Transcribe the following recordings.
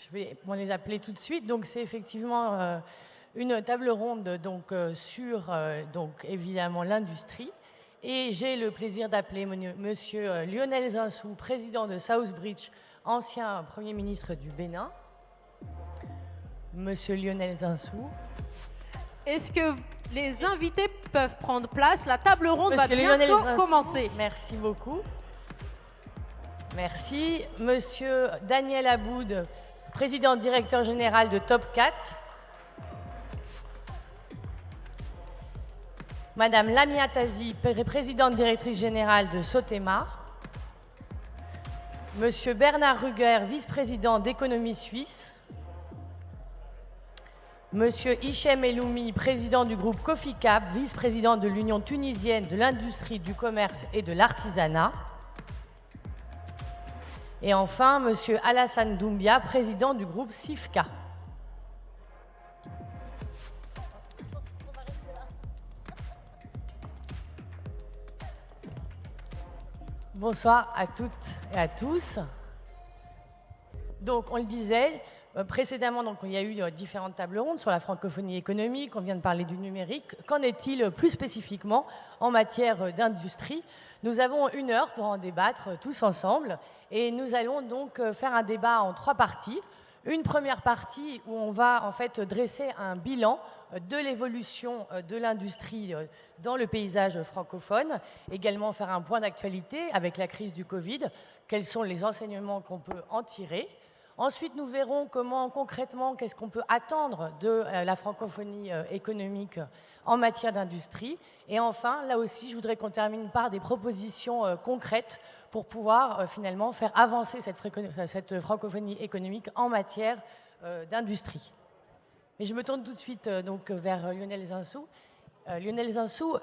je vais les appeler tout de suite. Donc, c'est effectivement une table ronde sur évidemment l'industrie. Et j'ai le plaisir d'appeler Monsieur Lionel Zinsou, président de Southbridge, ancien Premier ministre du Bénin. Monsieur Lionel Zinsou. Est-ce que les invités peuvent prendre place? La table ronde va Lionel bientôt Zinsou, commencer. Merci beaucoup. Merci. Monsieur Daniel Aboud, président directeur général de Top 4. Madame Lamia Tazi, présidente directrice générale de Sotema. Monsieur Bernard Ruger, vice-président d'Économie Suisse. Monsieur Hichem Eloumi, président du groupe Coffee Cap, vice-président de l'Union tunisienne de l'industrie, du commerce et de l'artisanat. Et enfin, Monsieur Alassane Doumbia, président du groupe SIFCA. Bonsoir à toutes et à tous. Donc, on le disait, précédemment, il y a eu différentes tables rondes sur la francophonie économique, on vient de parler du numérique. Qu'en est-il plus spécifiquement en matière d'industrie? Nous avons 1 heure pour en débattre tous ensemble et nous allons donc faire un débat en 3 parties. Une première partie où on va en fait dresser un bilan de l'évolution de l'industrie dans le paysage francophone, également faire un point d'actualité avec la crise du Covid, quels sont les enseignements qu'on peut en tirer. Ensuite, nous verrons comment concrètement, qu'est-ce qu'on peut attendre de la francophonie économique en matière d'industrie. Et enfin, là aussi, je voudrais qu'on termine par des propositions concrètes pour pouvoir finalement faire avancer cette francophonie économique en matière d'industrie. Et je me tourne tout de suite vers Lionel Zinsou. Lionel Zinsou,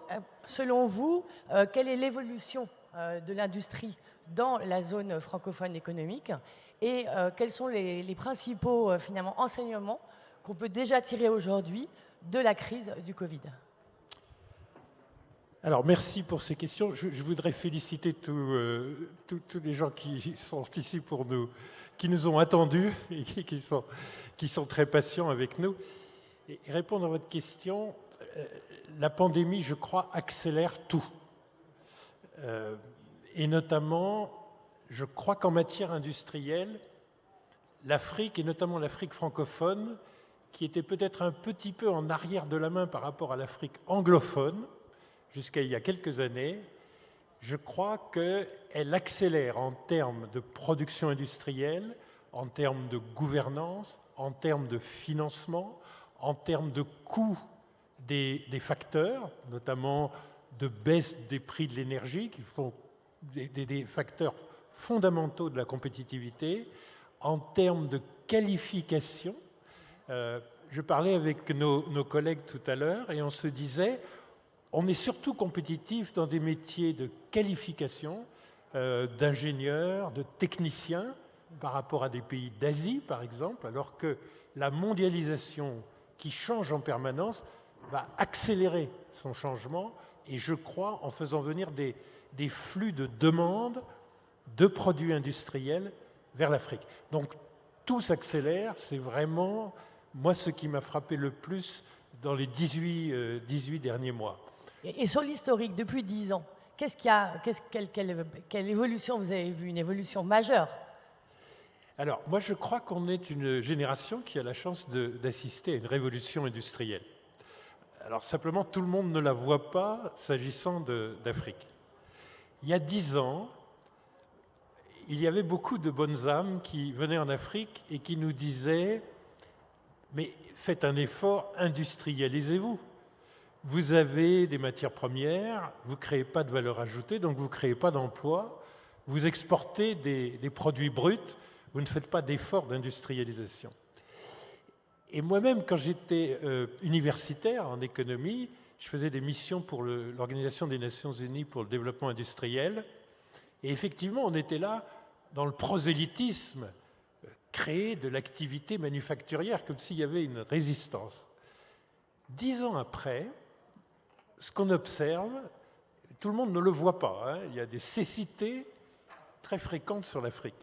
selon vous, quelle est l'évolution de l'industrie dans la zone francophone économique et quels sont les principaux finalement enseignements qu'on peut déjà tirer aujourd'hui de la crise du Covid? Alors, merci pour ces questions. Je voudrais féliciter tous les gens qui sont ici pour nous, qui nous ont attendus et qui sont très patients avec nous. Et répondre à votre question, la pandémie, je crois, accélère tout. Et notamment, je crois qu'en matière industrielle, l'Afrique, et notamment l'Afrique francophone, qui était peut-être un petit peu en arrière de la main par rapport à l'Afrique anglophone, jusqu'à il y a quelques années, je crois qu'elle accélère en termes de production industrielle, en termes de gouvernance, en termes de financement, en termes de coût des facteurs, notamment de baisse des prix de l'énergie, qui sont des facteurs fondamentaux de la compétitivité, en termes de qualification. Je parlais avec nos collègues tout à l'heure et on se disait, on est surtout compétitif dans des métiers de qualification, d'ingénieurs, de techniciens, par rapport à des pays d'Asie, par exemple, alors que la mondialisation qui change en permanence va accélérer son changement, et je crois en faisant venir des flux de demandes de produits industriels vers l'Afrique. Donc tout s'accélère, c'est vraiment, moi, ce qui m'a frappé le plus dans les 18 derniers mois. Et sur l'historique, depuis 10 ans, quelle évolution vous avez vue? Une évolution majeure? Alors, moi, je crois qu'on est une génération qui a la chance d'assister à une révolution industrielle. Alors, simplement, tout le monde ne la voit pas s'agissant d'Afrique. Il y a 10 ans, il y avait beaucoup de bonnes âmes qui venaient en Afrique et qui nous disaient « Mais faites un effort, industrialisez-vous. Vous avez des matières premières, vous ne créez pas de valeur ajoutée, donc vous ne créez pas d'emploi. Vous exportez des produits bruts, vous ne faites pas d'effort d'industrialisation. » Et moi-même, quand j'étais universitaire en économie, je faisais des missions pour l'Organisation des Nations Unies pour le développement industriel. Et effectivement, on était là dans le prosélytisme, créer de l'activité manufacturière, comme s'il y avait une résistance. 10 ans après, ce qu'on observe, tout le monde ne le voit pas, hein, il y a des cécités très fréquentes sur l'Afrique.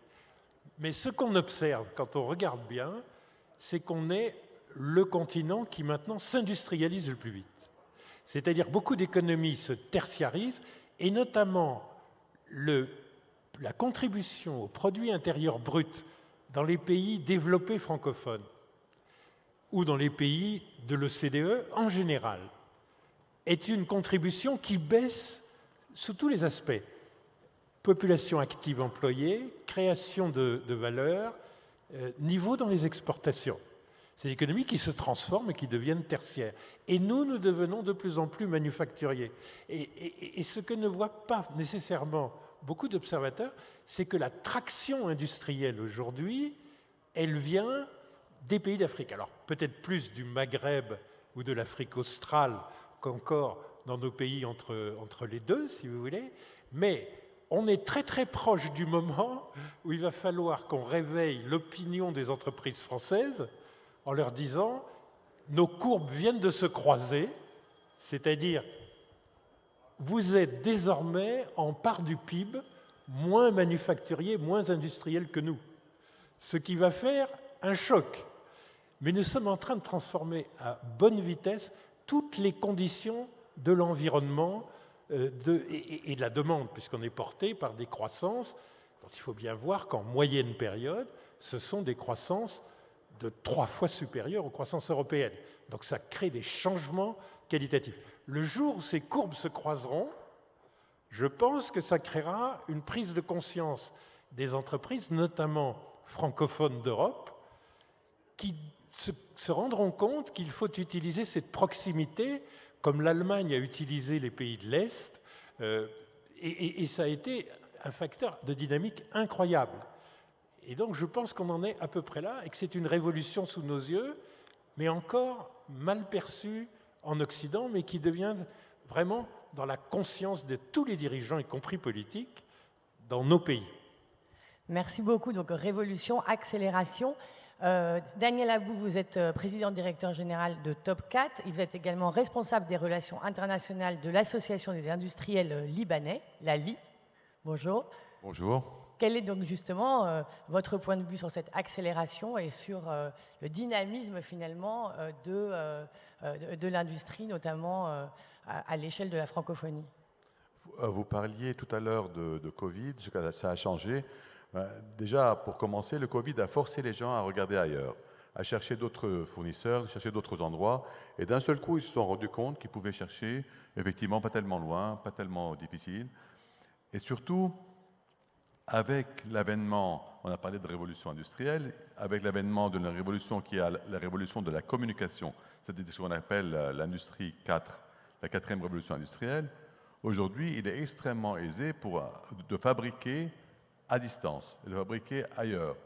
Mais ce qu'on observe quand on regarde bien, c'est qu'on est le continent qui maintenant s'industrialise le plus vite. C'est-à-dire beaucoup d'économies se tertiarisent, et notamment la contribution au produit intérieur brut dans les pays développés francophones ou dans les pays de l'OCDE en général est une contribution qui baisse sous tous les aspects. Population active employée, création de valeur, niveau dans les exportations. C'est l'économie qui se transforme et qui deviennent tertiaires. Et nous devenons de plus en plus manufacturiers. Et ce que ne voient pas nécessairement beaucoup d'observateurs, c'est que la traction industrielle aujourd'hui, elle vient des pays d'Afrique. Alors peut-être plus du Maghreb ou de l'Afrique australe qu'encore dans nos pays entre les deux, si vous voulez, mais on est très très proche du moment où il va falloir qu'on réveille l'opinion des entreprises françaises en leur disant « nos courbes viennent de se croiser », c'est-à-dire vous êtes désormais en part du PIB moins manufacturier, moins industriel que nous, ce qui va faire un choc. Mais nous sommes en train de transformer à bonne vitesse toutes les conditions de l'environnement et de la demande, puisqu'on est porté par des croissances dont il faut bien voir qu'en moyenne période, ce sont des croissances de 3 fois supérieures aux croissances européennes. Donc ça crée des changements qualitatifs. Le jour où ces courbes se croiseront, je pense que ça créera une prise de conscience des entreprises, notamment francophones d'Europe, qui se rendront compte qu'il faut utiliser cette proximité comme l'Allemagne a utilisé les pays de l'Est, et ça a été un facteur de dynamique incroyable. Et donc je pense qu'on en est à peu près là, et que c'est une révolution sous nos yeux, mais encore mal perçue en Occident, mais qui devient vraiment dans la conscience de tous les dirigeants, y compris politiques, dans nos pays. Merci beaucoup. Donc révolution, accélération. Daniel Abou, vous êtes président directeur général de Top 4 et vous êtes également responsable des relations internationales de l'Association des industriels libanais, l'ALI. Bonjour. Bonjour. Quel est donc justement votre point de vue sur cette accélération et sur le dynamisme finalement de l'industrie, notamment à l'échelle de la francophonie? Vous parliez tout à l'heure de Covid, ça a changé. Déjà, pour commencer, le Covid a forcé les gens à regarder ailleurs, à chercher d'autres fournisseurs, à chercher d'autres endroits. Et d'un seul coup, ils se sont rendus compte qu'ils pouvaient chercher, effectivement, pas tellement loin, pas tellement difficile. Et surtout, avec l'avènement, on a parlé de révolution industrielle, avec l'avènement de la révolution qui est la révolution de la communication, c'est-à-dire ce qu'on appelle l'industrie 4, la 4e révolution industrielle, aujourd'hui, il est extrêmement aisé de fabriquer à distance, et de fabriquer ailleurs.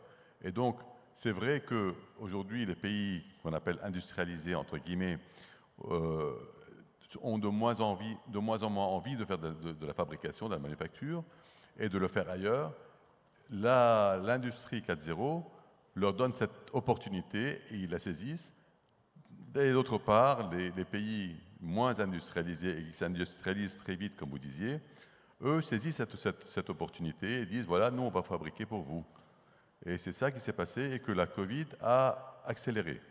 Et donc, c'est vrai qu'aujourd'hui, les pays qu'on appelle industrialisés, entre guillemets, ont de moins en moins envie de faire de la fabrication, de la manufacture, et de le faire ailleurs. L'industrie 4.0 leur donne cette opportunité et ils la saisissent. Et d'autre part, les pays moins industrialisés et qui s'industrialisent très vite, comme vous disiez, eux saisissent cette opportunité et disent, voilà, nous, on va fabriquer pour vous. Et c'est ça qui s'est passé et que la Covid a accéléré.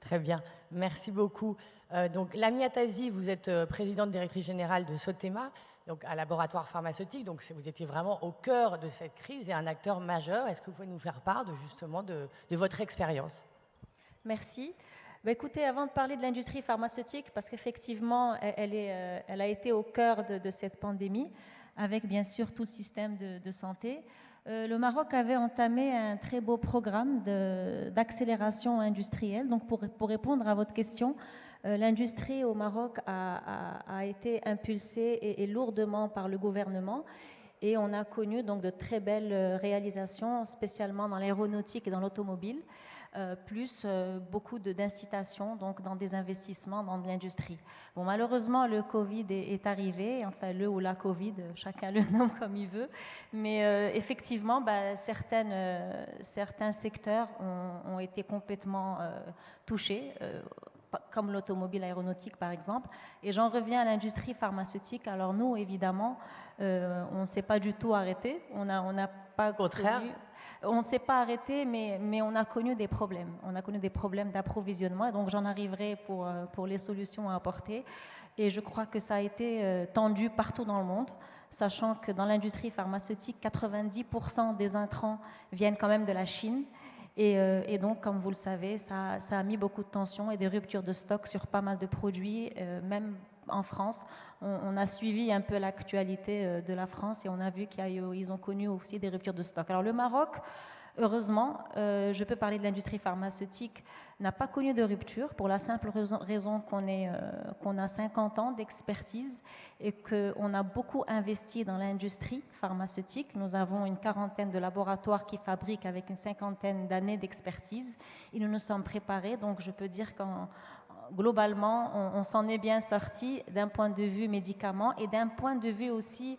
Très bien, merci beaucoup. Donc, Lamia Tazi, vous êtes présidente directrice générale de Sotema, donc un laboratoire pharmaceutique. Donc, vous étiez vraiment au cœur de cette crise et un acteur majeur. Est-ce que vous pouvez nous faire part de votre expérience? Merci. Écoutez, avant de parler de l'industrie pharmaceutique, parce qu'effectivement, elle a été au cœur de cette pandémie, avec bien sûr tout le système de santé, le Maroc avait entamé un très beau programme d'accélération industrielle. Donc, pour répondre à votre question, l'industrie au Maroc a été impulsée et lourdement par le gouvernement. Et on a connu donc de très belles réalisations, spécialement dans l'aéronautique et dans l'automobile, plus beaucoup d'incitations donc dans des investissements dans de l'industrie. Bon, malheureusement, le Covid est arrivé, enfin le ou la Covid, chacun le nomme comme il veut, mais effectivement, certains secteurs ont été complètement touchés, comme l'automobile aéronautique par exemple. Et j'en reviens à l'industrie pharmaceutique. Alors nous, évidemment, on ne s'est pas du tout arrêté. On a pas contraire. connu. On ne s'est pas arrêté, mais on a connu des problèmes. On a connu des problèmes d'approvisionnement. Donc j'en arriverai pour les solutions à apporter. Et je crois que ça a été tendu partout dans le monde, sachant que dans l'industrie pharmaceutique, 90% des intrants viennent quand même de la Chine. Et donc, comme vous le savez, ça a mis beaucoup de tensions et des ruptures de stock sur pas mal de produits, même en France. On a suivi un peu l'actualité de la France et on a vu qu'ils ont connu aussi des ruptures de stock. Alors le Maroc, heureusement, je peux parler de l'industrie pharmaceutique, n'a pas connu de rupture pour la simple raison qu'on a 50 ans d'expertise et qu'on a beaucoup investi dans l'industrie pharmaceutique. Nous avons une quarantaine de laboratoires qui fabriquent avec une cinquantaine d'années d'expertise et nous nous sommes préparés. Donc je peux dire globalement, on s'en est bien sorti d'un point de vue médicaments et d'un point de vue aussi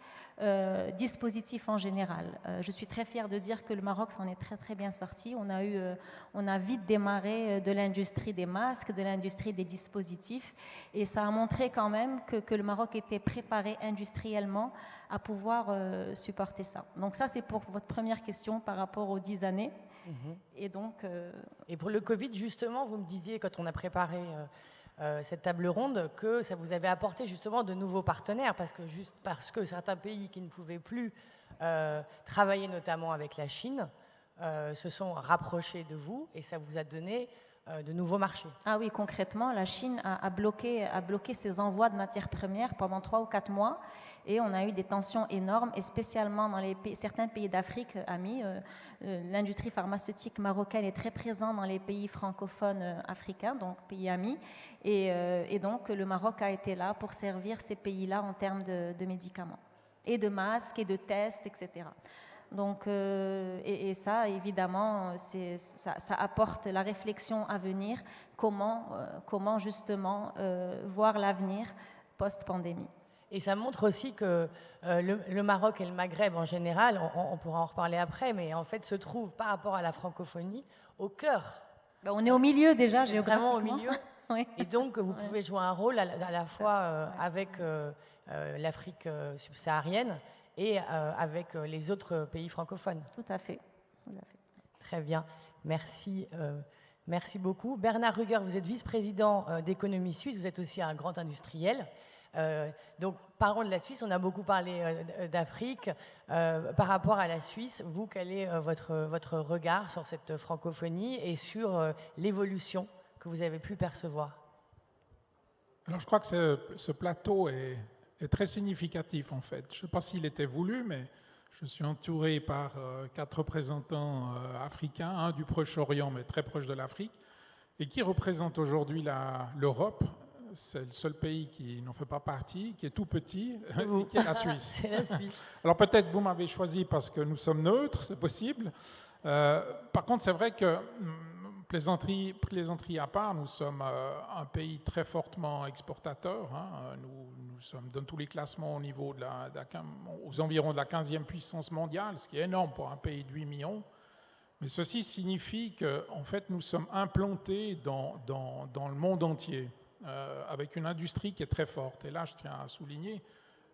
dispositif en général. Je suis très fière de dire que le Maroc s'en est très très bien sorti. On a vite démarré de l'industrie des masques, de l'industrie des dispositifs et ça a montré quand même que le Maroc était préparé industriellement à pouvoir supporter ça. Donc ça c'est pour votre première question par rapport aux 10 années. Et donc, et pour le Covid, justement, vous me disiez, quand on a préparé cette table ronde, que ça vous avait apporté justement de nouveaux partenaires, parce que certains pays qui ne pouvaient plus travailler notamment avec la Chine se sont rapprochés de vous, et ça vous a donné de nouveaux marchés. Ah oui, concrètement, la Chine a bloqué ses envois de matières premières pendant 3 ou 4 mois et on a eu des tensions énormes, et spécialement dans certains pays d'Afrique amis. L'industrie pharmaceutique marocaine est très présente dans les pays francophones africains, donc pays amis, et donc le Maroc a été là pour servir ces pays-là en termes de médicaments, et de masques, et de tests, etc. Donc, et ça, évidemment, ça apporte la réflexion à venir, comment justement voir l'avenir post-pandémie. Et ça montre aussi que le Maroc et le Maghreb en général, on pourra en reparler après, mais en fait se trouvent par rapport à la francophonie au cœur. Ben, on est au milieu déjà, géographiquement. Vraiment au milieu. Oui. Et donc vous pouvez jouer un rôle à la fois avec l'Afrique subsaharienne et avec les autres pays francophones. Tout à fait. Très bien, merci. Merci beaucoup. Bernard Ruger, vous êtes vice-président d'Économie Suisse, vous êtes aussi un grand industriel. Donc parlons de la Suisse, on a beaucoup parlé d'Afrique. Par rapport à la Suisse, vous, quel est votre regard sur cette francophonie et sur l'évolution que vous avez pu percevoir? Alors je crois que ce plateau est très significatif en fait. Je ne sais pas s'il était voulu, mais je suis entouré par 4 représentants africains, un du Proche-Orient, mais très proche de l'Afrique, et qui représente aujourd'hui l'Europe. C'est le seul pays qui n'en fait pas partie, qui est tout petit, et qui est la Suisse. C'est la Suisse. Alors peut-être vous m'avez choisi parce que nous sommes neutres, c'est possible. Par contre, c'est vrai que, plaisanterie à part, nous sommes un pays très fortement exportateur. Hein. Nous sommes dans tous les classements au niveau aux environs de la 15e puissance mondiale, ce qui est énorme pour un pays de 8 millions. Mais ceci signifie qu'en fait, nous sommes implantés dans le monde entier, avec une industrie qui est très forte. Et là, je tiens à souligner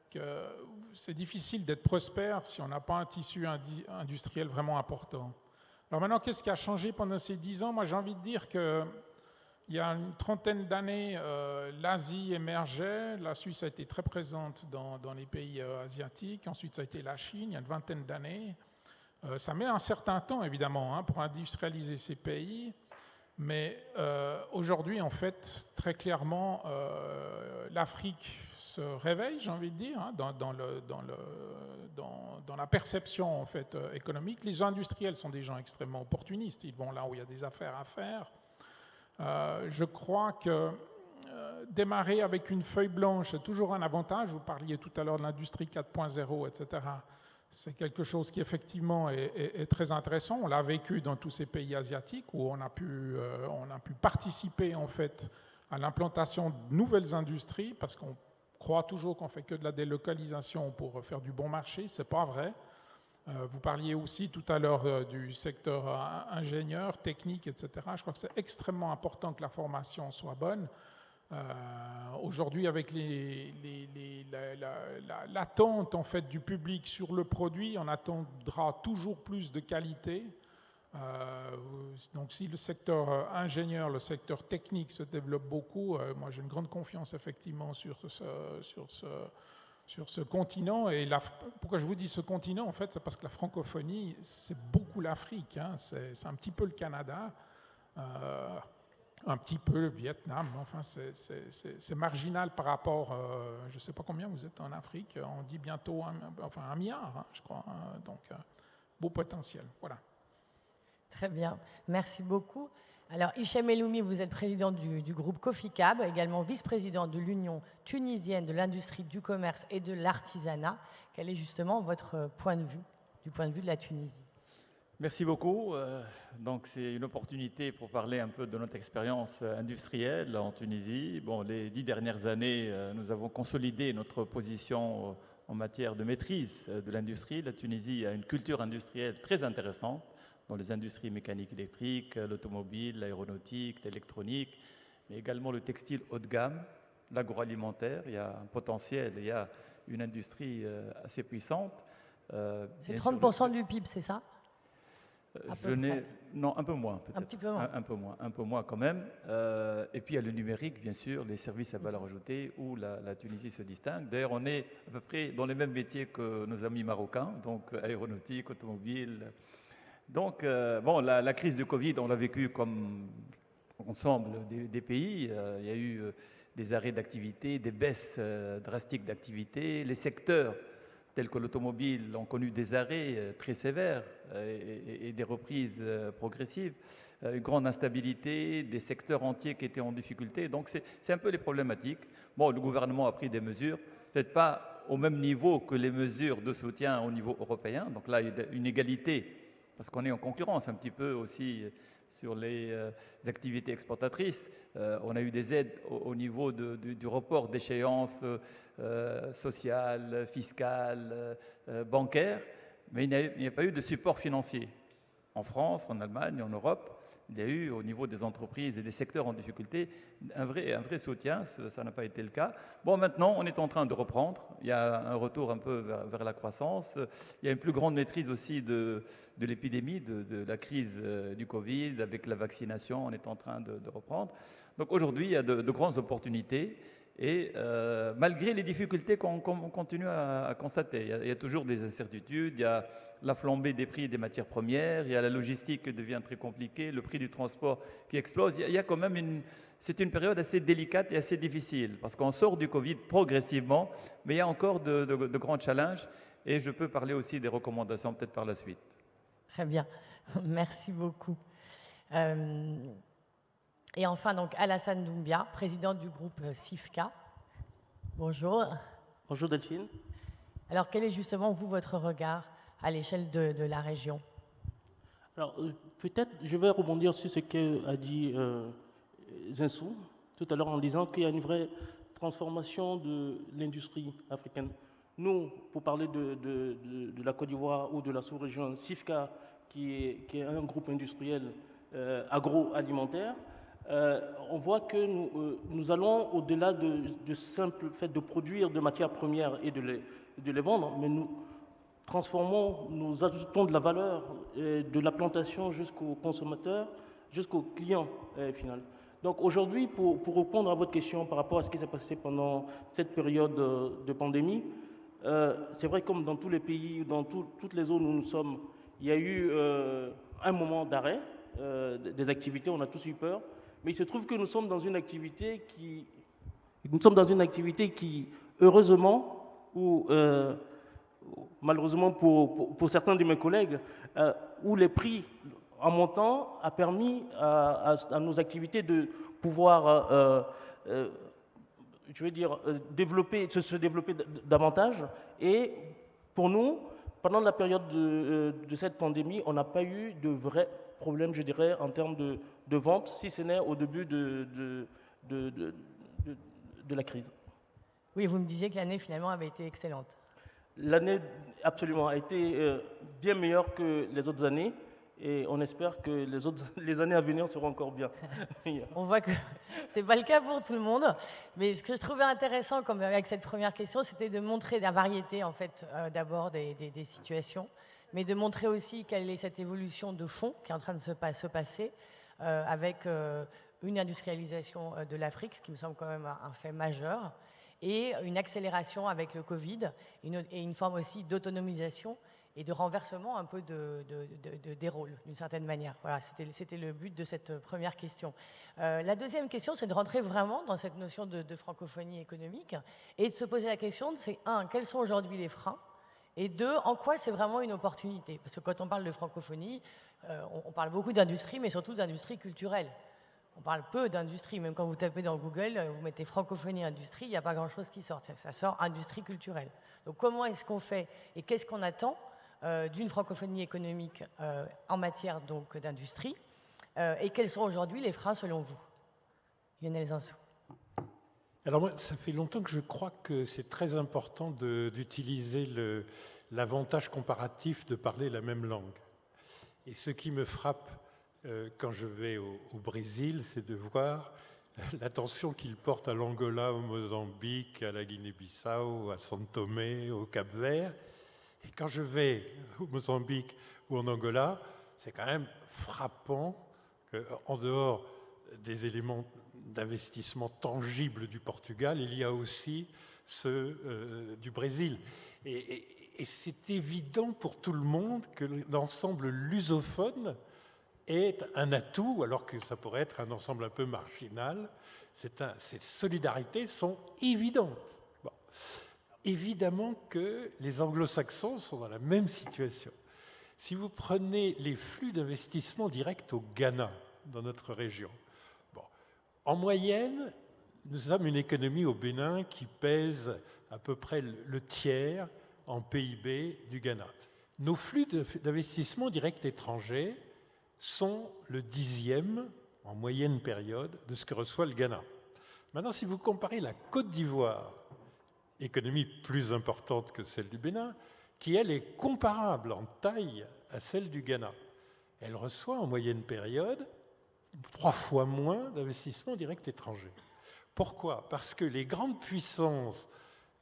que c'est difficile d'être prospère si on n'a pas un tissu industriel vraiment important. Alors maintenant, qu'est-ce qui a changé pendant ces 10 ans? Moi, j'ai envie de dire qu'il y a une trentaine d'années, l'Asie émergeait, la Suisse a été très présente dans les pays asiatiques, ensuite ça a été la Chine, il y a une vingtaine d'années. Ça met un certain temps, évidemment, pour industrialiser ces pays, mais aujourd'hui, en fait, très clairement, l'Afrique se réveille, j'ai envie de dire, dans la perception en fait, économique. Les industriels sont des gens extrêmement opportunistes, ils vont là où il y a des affaires à faire. Je crois que démarrer avec une feuille blanche, c'est toujours un avantage. Vous parliez tout à l'heure de l'industrie 4.0, etc. C'est quelque chose qui effectivement est très intéressant. On l'a vécu dans tous ces pays asiatiques où on a pu participer en fait à l'implantation de nouvelles industries, parce qu'on croit toujours qu'on fait que de la délocalisation pour faire du bon marché. C'est pas vrai. Vous parliez aussi tout à l'heure du secteur ingénieur, technique, etc. Je crois que c'est extrêmement important que la formation soit bonne. Aujourd'hui, avec l'attente en fait, du public sur le produit, on attendra toujours plus de qualité. Donc si le secteur ingénieur, le secteur technique se développe beaucoup, moi j'ai une grande confiance effectivement sur ce continent. Et pourquoi je vous dis ce continent, en fait, c'est parce que la francophonie, c'est beaucoup l'Afrique, hein, c'est un petit peu le Canada, un petit peu le Vietnam, enfin c'est marginal par rapport, je ne sais pas combien vous êtes en Afrique, on dit bientôt 1 milliard, hein, je crois, hein, donc beau potentiel, voilà. Très bien, merci beaucoup. Alors, Hichem Eloumi, vous êtes président du groupe Coficab, également vice-président de l'Union tunisienne de l'industrie du commerce et de l'artisanat. Quel est justement votre point de vue, du point de vue de la Tunisie? Merci beaucoup. Donc, c'est une opportunité pour parler un peu de notre expérience industrielle en Tunisie. Bon, les 10 dernières années, nous avons consolidé notre position en matière de maîtrise de l'industrie. La Tunisie a une culture industrielle très intéressante dans les industries mécaniques électriques, l'automobile, l'aéronautique, l'électronique, mais également le textile haut de gamme, l'agroalimentaire. Il y a un potentiel, il y a une industrie assez puissante. C'est 30% du PIB, c'est ça? Non, un peu moins peut-être. Un petit peu moins. Un peu moins quand même. Et puis il y a le numérique, bien sûr, les services à valeur ajoutée où la Tunisie se distingue. D'ailleurs, on est à peu près dans les mêmes métiers que nos amis marocains, donc aéronautique, automobile. Donc, bon, la crise du Covid, on l'a vécue comme ensemble des pays. Il y a eu des arrêts d'activité, des baisses drastiques d'activité. Les secteurs tels que l'automobile ont connu des arrêts très sévères et des reprises progressives. Une grande instabilité, des secteurs entiers qui étaient en difficulté. Donc, c'est un peu les problématiques. Bon, le gouvernement a pris des mesures, peut-être pas au même niveau que les mesures de soutien au niveau européen. Donc là, il y a une égalité, parce qu'on est en concurrence un petit peu aussi sur les activités exportatrices. On a eu des aides au niveau du report d'échéances sociales, fiscales, bancaires, mais il n'y a pas eu de support financier. En France, en Allemagne, en Europe, il y a eu au niveau des entreprises et des secteurs en difficulté un vrai soutien, ça n'a pas été le cas. Bon, maintenant, on est en train de reprendre, il y a un retour un peu vers la croissance, il y a une plus grande maîtrise aussi de l'épidémie, de la crise du Covid, avec la vaccination, on est en train de reprendre. Donc aujourd'hui, il y a de grandes opportunités. Et malgré les difficultés qu'on continue à constater, il y a toujours des incertitudes, il y a la flambée des prix des matières premières, il y a la logistique qui devient très compliquée, le prix du transport qui explose. Il y a quand même c'est une période assez délicate et assez difficile, parce qu'on sort du Covid progressivement, mais il y a encore de grands challenges, et je peux parler aussi des recommandations peut-être par la suite. Très bien, merci beaucoup. Et enfin, donc, Alassane Doumbia, président du groupe SIFCA. Bonjour. Bonjour Delphine. Alors, quel est justement, vous, votre regard à l'échelle de la région? Alors, peut-être, je vais rebondir sur ce qu'a dit Zinsou tout à l'heure en disant qu'il y a une vraie transformation de l'industrie africaine. Nous, pour parler de la Côte d'Ivoire ou de la sous-région SIFCA, qui est un groupe industriel agroalimentaire, on voit que nous allons au-delà du simple fait de produire de matières premières et de les vendre, mais nous transformons, nous ajoutons de la valeur de la plantation jusqu'au consommateur, jusqu'au client final. Donc aujourd'hui, pour répondre à votre question par rapport à ce qui s'est passé pendant cette période de pandémie, c'est vrai, comme dans tous les pays, dans toutes les zones où nous sommes, il y a eu un moment d'arrêt des activités, on a tous eu peur. Mais il se trouve que nous sommes dans une activité qui heureusement, ou malheureusement pour certains de mes collègues, où les prix en montant a permis à nos activités de pouvoir, je veux dire, se développer davantage. Et pour nous, pendant la période de cette pandémie, on n'a pas eu de vrais problèmes, je dirais, en termes de vente, si ce n'est au début de la crise. Oui, vous me disiez que l'année finalement avait été excellente. L'année, absolument, a été bien meilleure que les autres années. Et on espère que les années à venir seront encore bien. On voit que ce n'est pas le cas pour tout le monde. Mais ce que je trouvais intéressant avec cette première question, c'était de montrer la variété, en fait, d'abord des situations, mais de montrer aussi quelle est cette évolution de fond qui est en train de se passer avec une industrialisation de l'Afrique, ce qui me semble quand même un fait majeur, et une accélération avec le Covid, et une forme aussi d'autonomisation et de renversement un peu des rôles, d'une certaine manière. Voilà, c'était le but de cette première question. La deuxième question, c'est de rentrer vraiment dans cette notion de francophonie économique et de se poser la question, c'est quels sont aujourd'hui les freins, et deux, en quoi c'est vraiment une opportunité. Parce que quand on parle de francophonie, on parle beaucoup d'industrie, mais surtout d'industrie culturelle. On parle peu d'industrie, même quand vous tapez dans Google, vous mettez francophonie industrie, il n'y a pas grand-chose qui sort. Ça sort industrie culturelle. Donc comment est-ce qu'on fait et qu'est-ce qu'on attend d'une francophonie économique en matière donc d'industrie et quels sont aujourd'hui les freins selon vous? Lionel Zinsou. Alors moi, ça fait longtemps que je crois que c'est très important d'utiliser l'avantage comparatif de parler la même langue. Et ce qui me frappe quand je vais au Brésil, c'est de voir l'attention qu'il porte à l'Angola, au Mozambique, à la Guinée-Bissau, à São Tomé, au Cap-Vert. Et quand je vais au Mozambique ou en Angola, c'est quand même frappant qu'en dehors des éléments d'investissement tangibles du Portugal, il y a aussi ceux du Brésil. Et c'est évident pour tout le monde que l'ensemble lusophone est un atout, alors que ça pourrait être un ensemble un peu marginal. Ces solidarités sont évidentes. Bon. Évidemment que les anglo-saxons sont dans la même situation. Si vous prenez les flux d'investissement direct au Ghana, dans notre région, en moyenne, nous sommes une économie au Bénin qui pèse à peu près le tiers en PIB du Ghana. Nos flux d'investissement direct étranger sont le 10e en moyenne période de ce que reçoit le Ghana. Maintenant, si vous comparez la Côte d'Ivoire, économie plus importante que celle du Bénin, qui elle est comparable en taille à celle du Ghana, elle reçoit en moyenne période 3 fois moins d'investissements directs étrangers. Pourquoi? Parce que les grandes puissances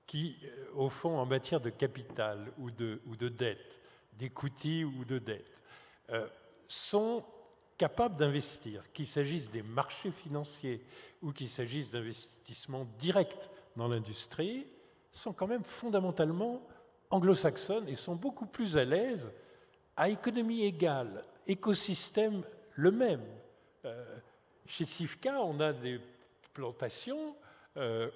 qui, au fond, en matière de capital ou de dette, d'equity ou de dette, sont capables d'investir, qu'il s'agisse des marchés financiers ou qu'il s'agisse d'investissements directs dans l'industrie, sont quand même fondamentalement anglo-saxonnes et sont beaucoup plus à l'aise à économie égale, écosystème le même. Chez Sifka, on a des plantations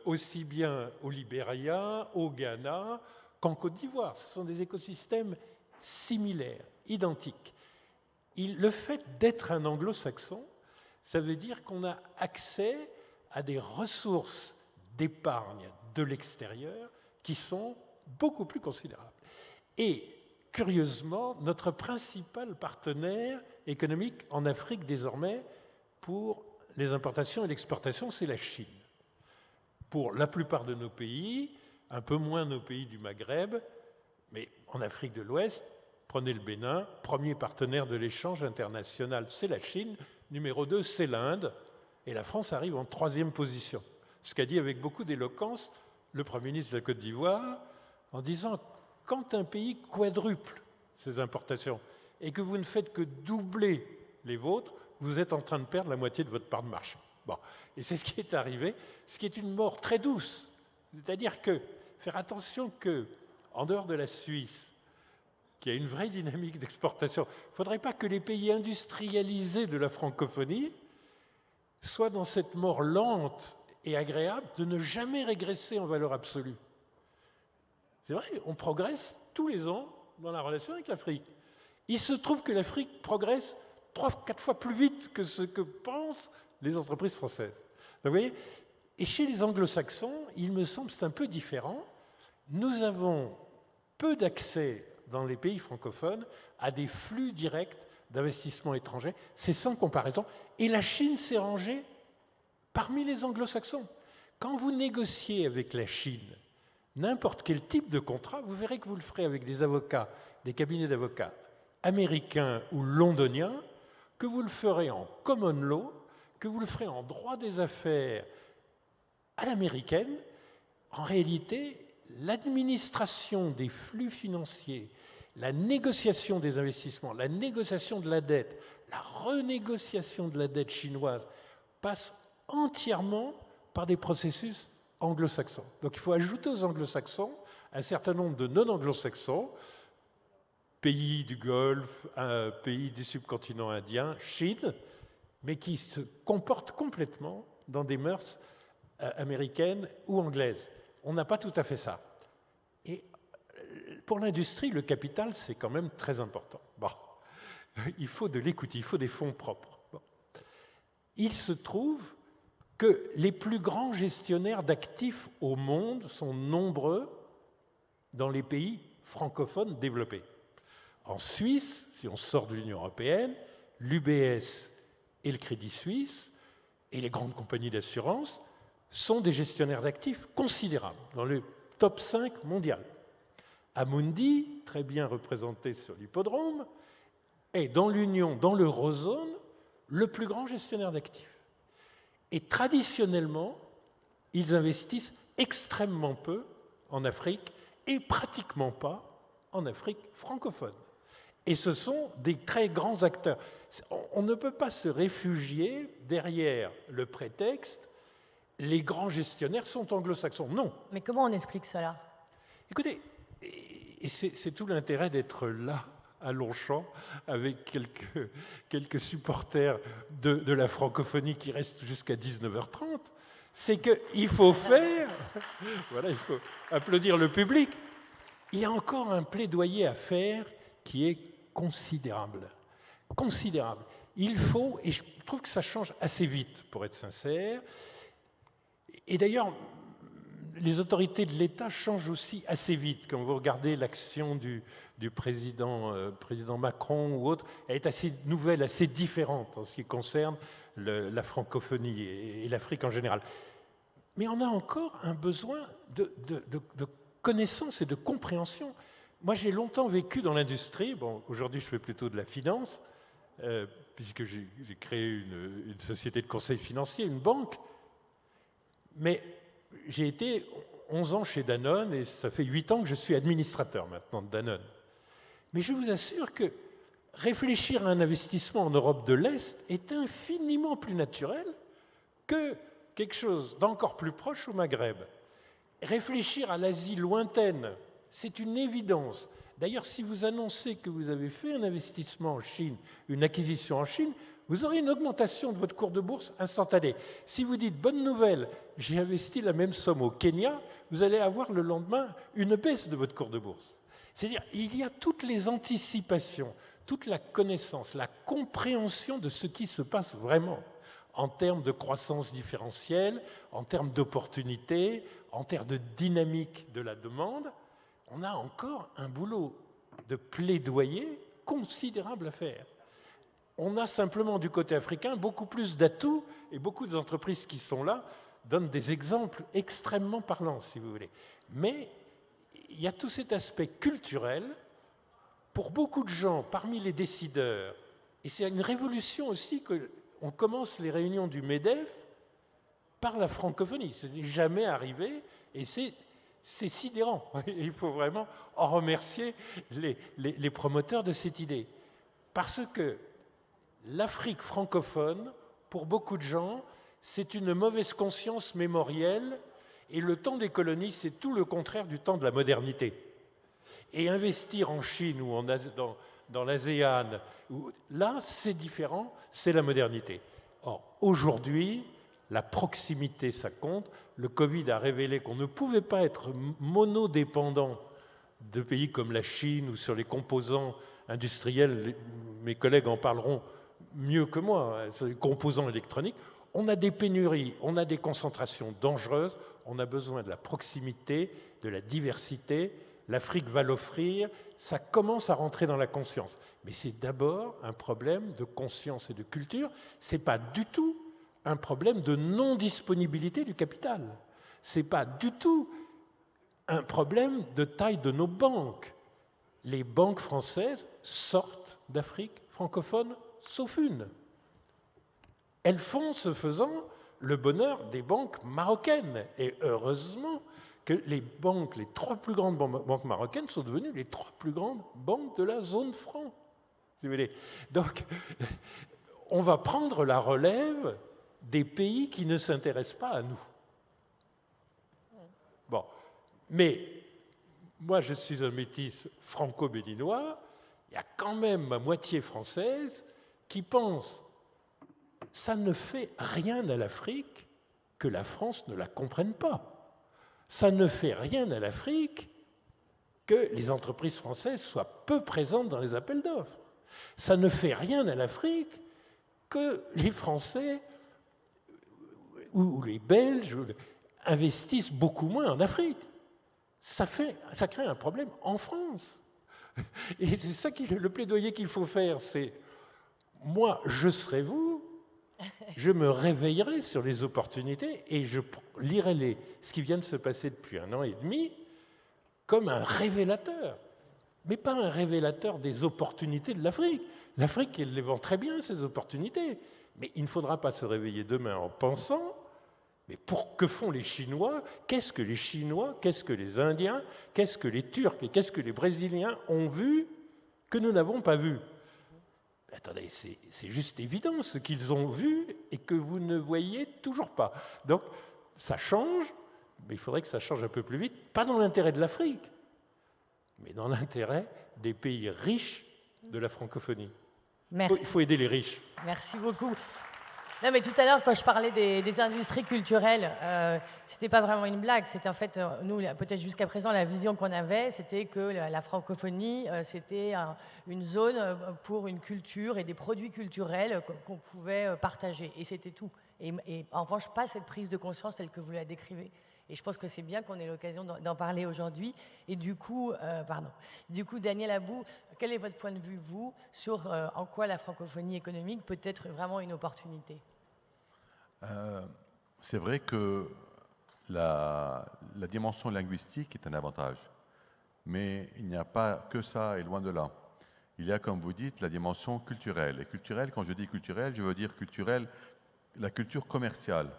aussi bien au Libéria, au Ghana qu'en Côte d'Ivoire. Ce sont des écosystèmes similaires, identiques. Le fait d'être un anglo-saxon, ça veut dire qu'on a accès à des ressources d'épargne de l'extérieur qui sont beaucoup plus considérables. Et curieusement, notre principal partenaire économique en Afrique désormais pour les importations et l'exportation, c'est la Chine. Pour la plupart de nos pays, un peu moins nos pays du Maghreb, mais en Afrique de l'Ouest, prenez le Bénin, premier partenaire de l'échange international, c'est la Chine, numéro 2, c'est l'Inde, et la France arrive en 3e position. Ce qu'a dit avec beaucoup d'éloquence le Premier ministre de la Côte d'Ivoire, en disant quand un pays quadruple ses importations et que vous ne faites que doubler les vôtres, vous êtes en train de perdre la moitié de votre part de marché. Bon. Et c'est ce qui est arrivé, ce qui est une mort très douce. C'est-à-dire que, faire attention que, en dehors de la Suisse, qui a une vraie dynamique d'exportation, il ne faudrait pas que les pays industrialisés de la francophonie soient dans cette mort lente et agréable de ne jamais régresser en valeur absolue. C'est vrai, on progresse tous les ans dans la relation avec l'Afrique. Il se trouve que l'Afrique progresse 3-4 fois plus vite que ce que pensent les entreprises françaises. Donc, vous voyez, et chez les anglo-saxons, il me semble que c'est un peu différent. Nous avons peu d'accès dans les pays francophones à des flux directs d'investissements étrangers. C'est sans comparaison. Et la Chine s'est rangée parmi les anglo-saxons. Quand vous négociez avec la Chine n'importe quel type de contrat, vous verrez que vous le ferez avec des avocats, des cabinets d'avocats américain ou londonien, que vous le ferez en common law, que vous le ferez en droit des affaires à l'américaine. En réalité, l'administration des flux financiers, la négociation des investissements, la négociation de la dette, la renégociation de la dette chinoise passe entièrement par des processus anglo-saxons. Donc il faut ajouter aux anglo-saxons un certain nombre de non-anglo-saxons, pays du Golfe, pays du subcontinent indien, Chine, mais qui se comportent complètement dans des mœurs américaines ou anglaises. On n'a pas tout à fait ça. Et pour l'industrie, le capital, c'est quand même très important. Bon, il faut de l'écoute, il faut des fonds propres. Bon. Il se trouve que les plus grands gestionnaires d'actifs au monde sont nombreux dans les pays francophones développés. En Suisse, si on sort de l'Union européenne, l'UBS et le Crédit Suisse et les grandes compagnies d'assurance sont des gestionnaires d'actifs considérables, dans le top 5 mondial. Amundi, très bien représenté sur l'hippodrome, est dans l'Union, dans l'eurozone, le plus grand gestionnaire d'actifs. Et traditionnellement, ils investissent extrêmement peu en Afrique et pratiquement pas en Afrique francophone. Et ce sont des très grands acteurs. On ne peut pas se réfugier derrière le prétexte « les grands gestionnaires sont anglo-saxons ». Non. Mais comment on explique cela? Écoutez, et c'est tout l'intérêt d'être là, à Longchamp, avec quelques supporters de la francophonie qui restent jusqu'à 19h30, c'est qu'il faut faire... Voilà, il faut applaudir le public. Il y a encore un plaidoyer à faire qui est considérable. Considérable. Il faut, et je trouve que ça change assez vite, pour être sincère, et d'ailleurs, les autorités de l'État changent aussi assez vite. Quand vous regardez l'action du président Macron ou autre, elle est assez nouvelle, assez différente en ce qui concerne la francophonie et l'Afrique en général. Mais on a encore un besoin de connaissance et de compréhension. Moi, j'ai longtemps vécu dans l'industrie. Bon, aujourd'hui, je fais plutôt de la finance, puisque j'ai créé une société de conseil financier, une banque. Mais j'ai été 11 ans chez Danone et ça fait 8 ans que je suis administrateur maintenant de Danone. Mais je vous assure que réfléchir à un investissement en Europe de l'Est est infiniment plus naturel que quelque chose d'encore plus proche au Maghreb. Réfléchir à l'Asie lointaine, c'est une évidence. D'ailleurs, si vous annoncez que vous avez fait un investissement en Chine, une acquisition en Chine, vous aurez une augmentation de votre cours de bourse instantanée. Si vous dites « bonne nouvelle, j'ai investi la même somme au Kenya », vous allez avoir le lendemain une baisse de votre cours de bourse. C'est-à-dire il y a toutes les anticipations, toute la connaissance, la compréhension de ce qui se passe vraiment en termes de croissance différentielle, en termes d'opportunités, en termes de dynamique de la demande. On a encore un boulot de plaidoyer considérable à faire. On a simplement du côté africain beaucoup plus d'atouts et beaucoup d'entreprises qui sont là donnent des exemples extrêmement parlants, si vous voulez. Mais il y a tout cet aspect culturel pour beaucoup de gens parmi les décideurs. Et c'est une révolution aussi qu'on commence les réunions du MEDEF par la francophonie. Ce n'est jamais arrivé et c'est sidérant. Il faut vraiment en remercier les promoteurs de cette idée. Parce que l'Afrique francophone, pour beaucoup de gens, c'est une mauvaise conscience mémorielle et le temps des colonies, c'est tout le contraire du temps de la modernité. Et investir en Chine ou dans l'ASEAN, là, c'est différent, c'est la modernité. Or, aujourd'hui, la proximité, ça compte. Le Covid a révélé qu'on ne pouvait pas être monodépendant de pays comme la Chine ou sur les composants industriels. Mes collègues en parleront mieux que moi, sur les composants électroniques. On a des pénuries, on a des concentrations dangereuses, on a besoin de la proximité, de la diversité. L'Afrique va l'offrir, ça commence à rentrer dans la conscience. Mais c'est d'abord un problème de conscience et de culture, ce n'est pas du tout un problème de non-disponibilité du capital. Ce n'est pas du tout un problème de taille de nos banques. les banques françaises sortent d'Afrique francophone, sauf une. Elles font, ce faisant, le bonheur des banques marocaines. Et heureusement que les 3 plus grandes banques marocaines sont devenues les 3 plus grandes banques de la zone franc. Si vous voulez. Donc, on va prendre la relève des pays qui ne s'intéressent pas à nous. Bon, mais moi, je suis un métis franco-béninois, il y a quand même ma moitié française qui pense ça ne fait rien à l'Afrique que la France ne la comprenne pas. Ça ne fait rien à l'Afrique que les entreprises françaises soient peu présentes dans les appels d'offres. Ça ne fait rien à l'Afrique que les Français ou les Belges investissent beaucoup moins en Afrique. Ça crée un problème en France. Et c'est ça le plaidoyer qu'il faut faire, c'est moi, je serai vous, je me réveillerai sur les opportunités et je lirai ce qui vient de se passer depuis 1 an et demi comme un révélateur. Mais pas un révélateur des opportunités de l'Afrique. L'Afrique, elle les vend très bien, ces opportunités. Mais il ne faudra pas se réveiller demain en pensant, mais que font les Chinois? Qu'est-ce que les Chinois? Qu'est-ce que les Indiens? Qu'est-ce que les Turcs? Et qu'est-ce que les Brésiliens ont vu que nous n'avons pas vu? Attendez, c'est juste évident ce qu'ils ont vu et que vous ne voyez toujours pas. Donc, ça change, mais il faudrait que ça change un peu plus vite, pas dans l'intérêt de l'Afrique, mais dans l'intérêt des pays riches de la francophonie. Merci. Il faut aider les riches. Merci beaucoup. Non, mais tout à l'heure, quand je parlais des industries culturelles, c'était pas vraiment une blague. C'était en fait, nous, peut-être jusqu'à présent, la vision qu'on avait, c'était que la francophonie, c'était une zone pour une culture et des produits culturels qu'on pouvait partager. Et c'était tout. Et en revanche, pas cette prise de conscience telle que vous la décrivez. Et je pense que c'est bien qu'on ait l'occasion d'en parler aujourd'hui. Et du coup, Daniel Abou, quel est votre point de vue, vous, sur en quoi la francophonie économique peut être vraiment une opportunité? C'est vrai que la dimension linguistique est un avantage. Mais il n'y a pas que ça, et loin de là. Il y a, comme vous dites, la dimension culturelle. Et culturelle, quand je dis culturelle, je veux dire culturelle, la culture commerciale.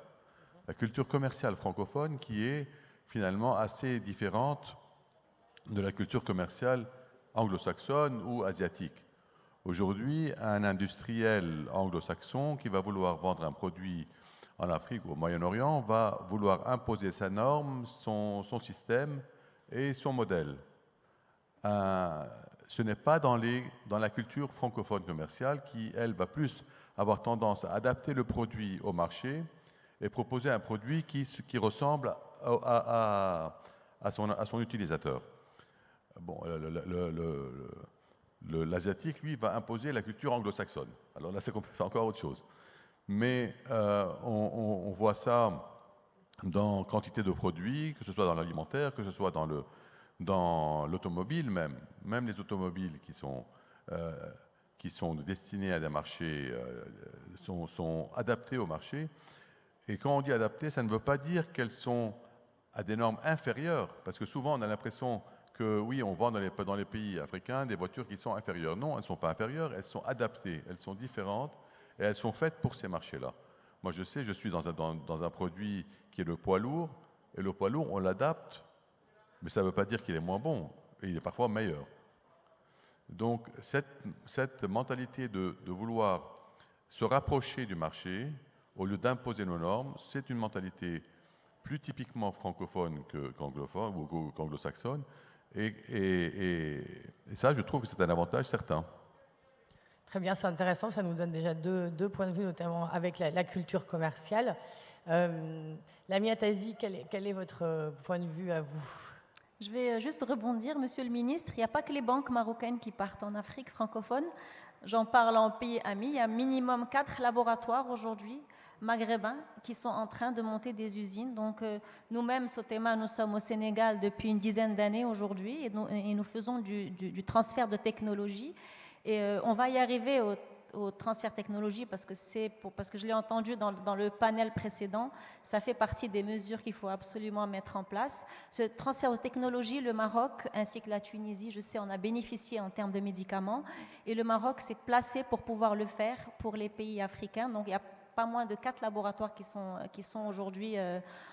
La culture commerciale francophone qui est finalement assez différente de la culture commerciale anglo-saxonne ou asiatique. Aujourd'hui, un industriel anglo-saxon qui va vouloir vendre un produit en Afrique ou au Moyen-Orient va vouloir imposer sa norme, son système et son modèle. Ce n'est pas dans la culture francophone commerciale qui, elle, va plus avoir tendance à adapter le produit au marché et proposer un produit qui ressemble à son utilisateur. Bon, l'asiatique, lui, va imposer la culture anglo-saxonne. Alors là, c'est encore autre chose. Mais on voit ça dans quantité de produits, que ce soit dans l'alimentaire, que ce soit dans l'automobile même. Même les automobiles qui sont destinés à des marchés sont adaptées au marché. Et quand on dit adaptées, ça ne veut pas dire qu'elles sont à des normes inférieures, parce que souvent on a l'impression que oui, on vend dans les pays africains des voitures qui sont inférieures. Non, elles ne sont pas inférieures, elles sont adaptées, elles sont différentes et elles sont faites pour ces marchés-là. Moi je sais, je suis dans un produit qui est le poids lourd, et le poids lourd on l'adapte, mais ça ne veut pas dire qu'il est moins bon, et il est parfois meilleur. Donc cette mentalité de vouloir se rapprocher du marché, au lieu d'imposer nos normes, c'est une mentalité plus typiquement francophone qu'anglophone ou qu'anglo-saxonne. Et ça, je trouve que c'est un avantage certain. Très bien, c'est intéressant. Ça nous donne déjà deux points de vue, notamment avec la culture commerciale. Lamia Tazi, quel est votre point de vue à vous? Je vais juste rebondir, Monsieur le Ministre. Il n'y a pas que les banques marocaines qui partent en Afrique francophone. J'en parle en pays ami. Il y a minimum 4 laboratoires aujourd'hui maghrébins qui sont en train de monter des usines. Donc nous-mêmes, Sotema, nous sommes au Sénégal depuis une dizaine d'années aujourd'hui et nous faisons du transfert de technologie. Et on va y arriver au transfert technologie parce que je l'ai entendu dans le panel précédent, ça fait partie des mesures qu'il faut absolument mettre en place. Ce transfert de technologie, le Maroc ainsi que la Tunisie, je sais, on a bénéficié en termes de médicaments et le Maroc s'est placé pour pouvoir le faire pour les pays africains. Donc il y a pas moins de 4 laboratoires qui sont aujourd'hui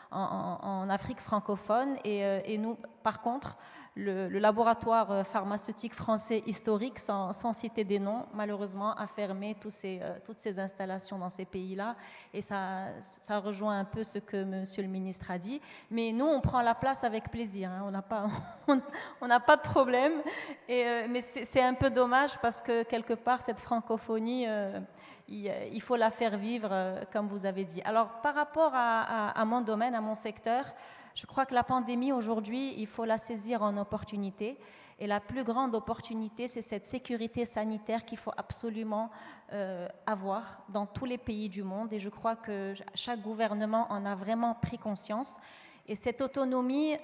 en Afrique francophone. Et nous, par contre, le laboratoire pharmaceutique français historique, sans citer des noms, malheureusement, a fermé toutes ces installations dans ces pays-là. Et ça rejoint un peu ce que Monsieur le ministre a dit. Mais nous, on prend la place avec plaisir. Hein. On n'a pas de problème. Mais c'est un peu dommage parce que, quelque part, cette francophonie... il faut la faire vivre, comme vous avez dit. Alors, par rapport à mon domaine, à mon secteur, je crois que la pandémie, aujourd'hui, il faut la saisir en opportunité. Et la plus grande opportunité, c'est cette sécurité sanitaire qu'il faut absolument avoir dans tous les pays du monde. Et je crois que chaque gouvernement en a vraiment pris conscience. Et cette autonomie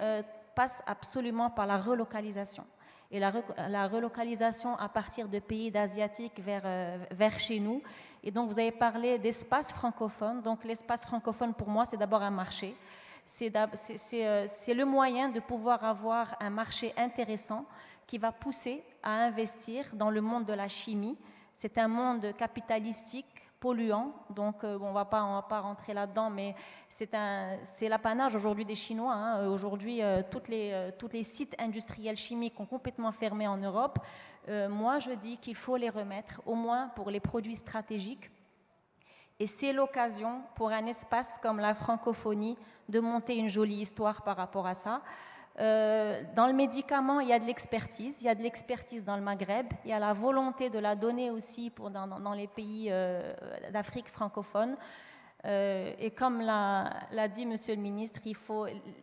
passe absolument par la relocalisation. Et la relocalisation à partir de pays asiatiques vers chez nous. Et donc, vous avez parlé d'espace francophone. Donc, l'espace francophone, pour moi, c'est d'abord un marché. C'est le moyen de pouvoir avoir un marché intéressant qui va pousser à investir dans le monde de la chimie. C'est un monde capitalistique, polluant, donc on va pas rentrer là-dedans, mais c'est l'apanage aujourd'hui des Chinois. Hein. Aujourd'hui, tous les sites industriels chimiques ont complètement fermé en Europe. Moi, je dis qu'il faut les remettre, au moins pour les produits stratégiques. Et c'est l'occasion pour un espace comme la francophonie de monter une jolie histoire par rapport à ça. Dans le médicament, il y a de l'expertise. Il y a de l'expertise dans le Maghreb. Il y a la volonté de la donner aussi dans les pays d'Afrique francophone. Et comme l'a dit Monsieur le ministre,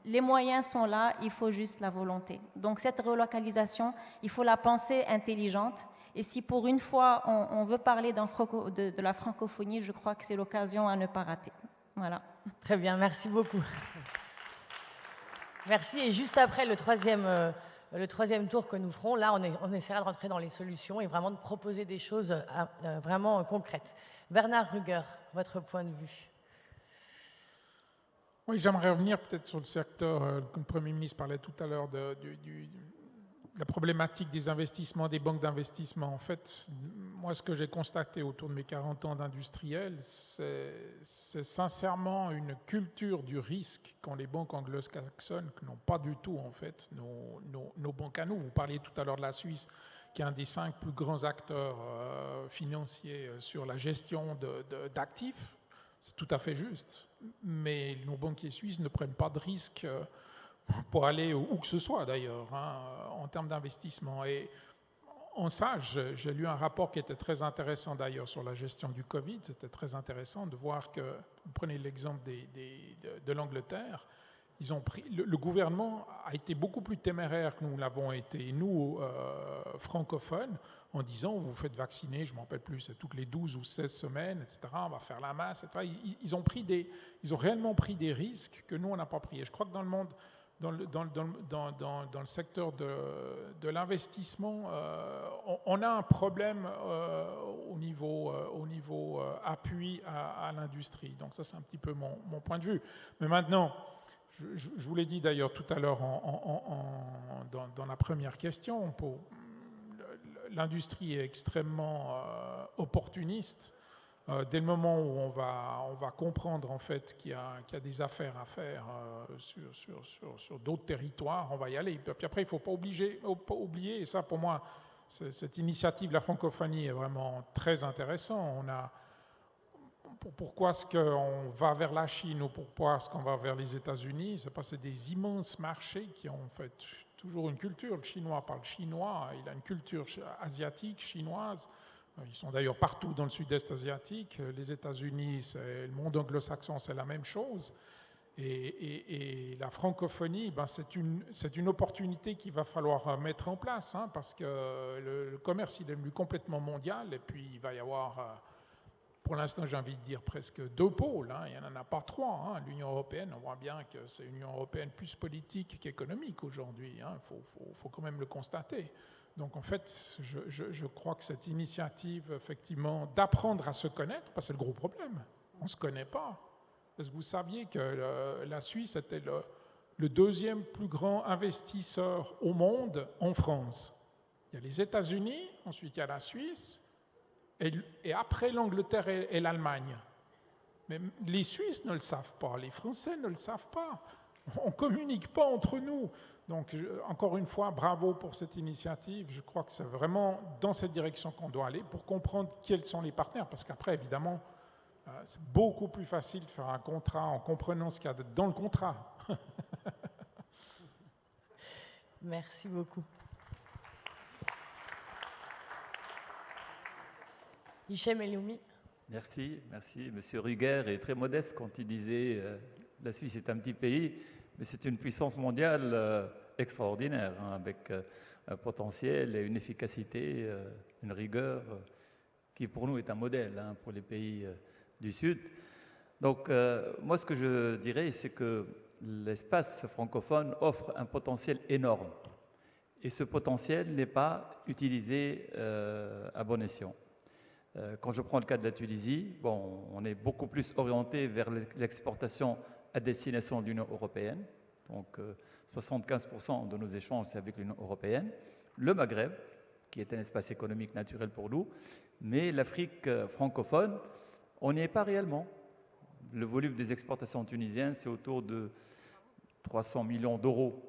les moyens sont là, il faut juste la volonté. Donc cette relocalisation, il faut la penser intelligente. Et si pour une fois on veut parler de la francophonie, je crois que c'est l'occasion à ne pas rater. Voilà. Très bien, merci beaucoup. Merci. Et juste après le troisième tour que nous ferons, là, on essaiera de rentrer dans les solutions et vraiment de proposer des choses vraiment concrètes. Bernard Ruger, votre point de vue. Oui, j'aimerais revenir peut-être sur le secteur, comme le Premier ministre parlait tout à l'heure, de la problématique des investissements, des banques d'investissement. En fait, moi, ce que j'ai constaté autour de mes 40 ans d'industriel, c'est sincèrement une culture du risque qu'ont les banques anglo-saxonnes, que n'ont pas du tout, en fait, nos banques à nous. Vous parliez tout à l'heure de la Suisse, qui est un des 5 plus grands acteurs financiers sur la gestion d'actifs. C'est tout à fait juste. Mais nos banquiers suisses ne prennent pas de risques pour aller où que ce soit d'ailleurs, hein, en termes d'investissement. Et en ça, j'ai lu un rapport qui était très intéressant d'ailleurs sur la gestion du Covid. C'était très intéressant de voir que, vous prenez l'exemple de l'Angleterre, le gouvernement a été beaucoup plus téméraire que nous l'avons été, nous, francophones, en disant, vous vous faites vacciner, je ne m'en rappelle plus, c'est toutes les 12 ou 16 semaines, etc., on va faire la masse, etc. Ils ont réellement pris des risques que nous, on n'a pas pris. Et je crois que dans le monde, dans le secteur de l'investissement, on a un problème au niveau appui à l'industrie. Donc ça, c'est un petit peu mon point de vue. Mais maintenant, je vous l'ai dit d'ailleurs tout à l'heure dans la première question, l'industrie est extrêmement opportuniste. Dès le moment où on va comprendre en fait qu'il y a des affaires à faire sur d'autres territoires, on va y aller. Puis après, il ne faut pas oublier, et ça pour moi, cette initiative de la francophonie est vraiment très intéressante. Pourquoi est-ce qu'on va vers la Chine ou pourquoi est-ce qu'on va vers les États-Unis? C'est parce que c'est des immenses marchés qui ont en fait toujours une culture. Le Chinois parle chinois, il a une culture asiatique, chinoise. Ils sont d'ailleurs partout dans le sud-est asiatique. Les États-Unis, le monde anglo-saxon, c'est la même chose. Et la francophonie, c'est une opportunité qu'il va falloir mettre en place, hein, parce que le commerce, il est devenu complètement mondial, et puis il va y avoir, pour l'instant, j'ai envie de dire presque 2 pôles, hein, il n'y en a pas 3. Hein. L'Union européenne, on voit bien que c'est une Union européenne plus politique qu'économique aujourd'hui, hein, faut quand même le constater. Donc en fait, je crois que cette initiative, effectivement, d'apprendre à se connaître, parce que c'est le gros problème, on ne se connaît pas. Est-ce que vous saviez que la Suisse était le deuxième plus grand investisseur au monde en France? Il y a les États-Unis, ensuite il y a la Suisse, et après l'Angleterre et l'Allemagne. Mais les Suisses ne le savent pas, les Français ne le savent pas. On ne communique pas entre nous. Donc, encore une fois, bravo pour cette initiative. Je crois que c'est vraiment dans cette direction qu'on doit aller pour comprendre quels sont les partenaires. Parce qu'après, évidemment, c'est beaucoup plus facile de faire un contrat en comprenant ce qu'il y a dans le contrat. Merci beaucoup. Hichem Eloumi. Merci. Monsieur Ruger est très modeste quand il disait la Suisse est un petit pays, mais c'est une puissance mondiale extraordinaire, hein, avec un potentiel et une efficacité, une rigueur qui pour nous est un modèle, hein, pour les pays du Sud. Donc moi ce que je dirais, c'est que l'espace francophone offre un potentiel énorme et ce potentiel n'est pas utilisé à bon escient. Quand je prends le cas de la Tunisie, bon, on est beaucoup plus orienté vers l'exportation à destination de l'Union européenne. Donc 75% de nos échanges, c'est avec l'Union européenne. Le Maghreb, qui est un espace économique naturel pour nous, mais l'Afrique francophone, on n'y est pas réellement. Le volume des exportations tunisiennes, c'est autour de 300 millions d'euros.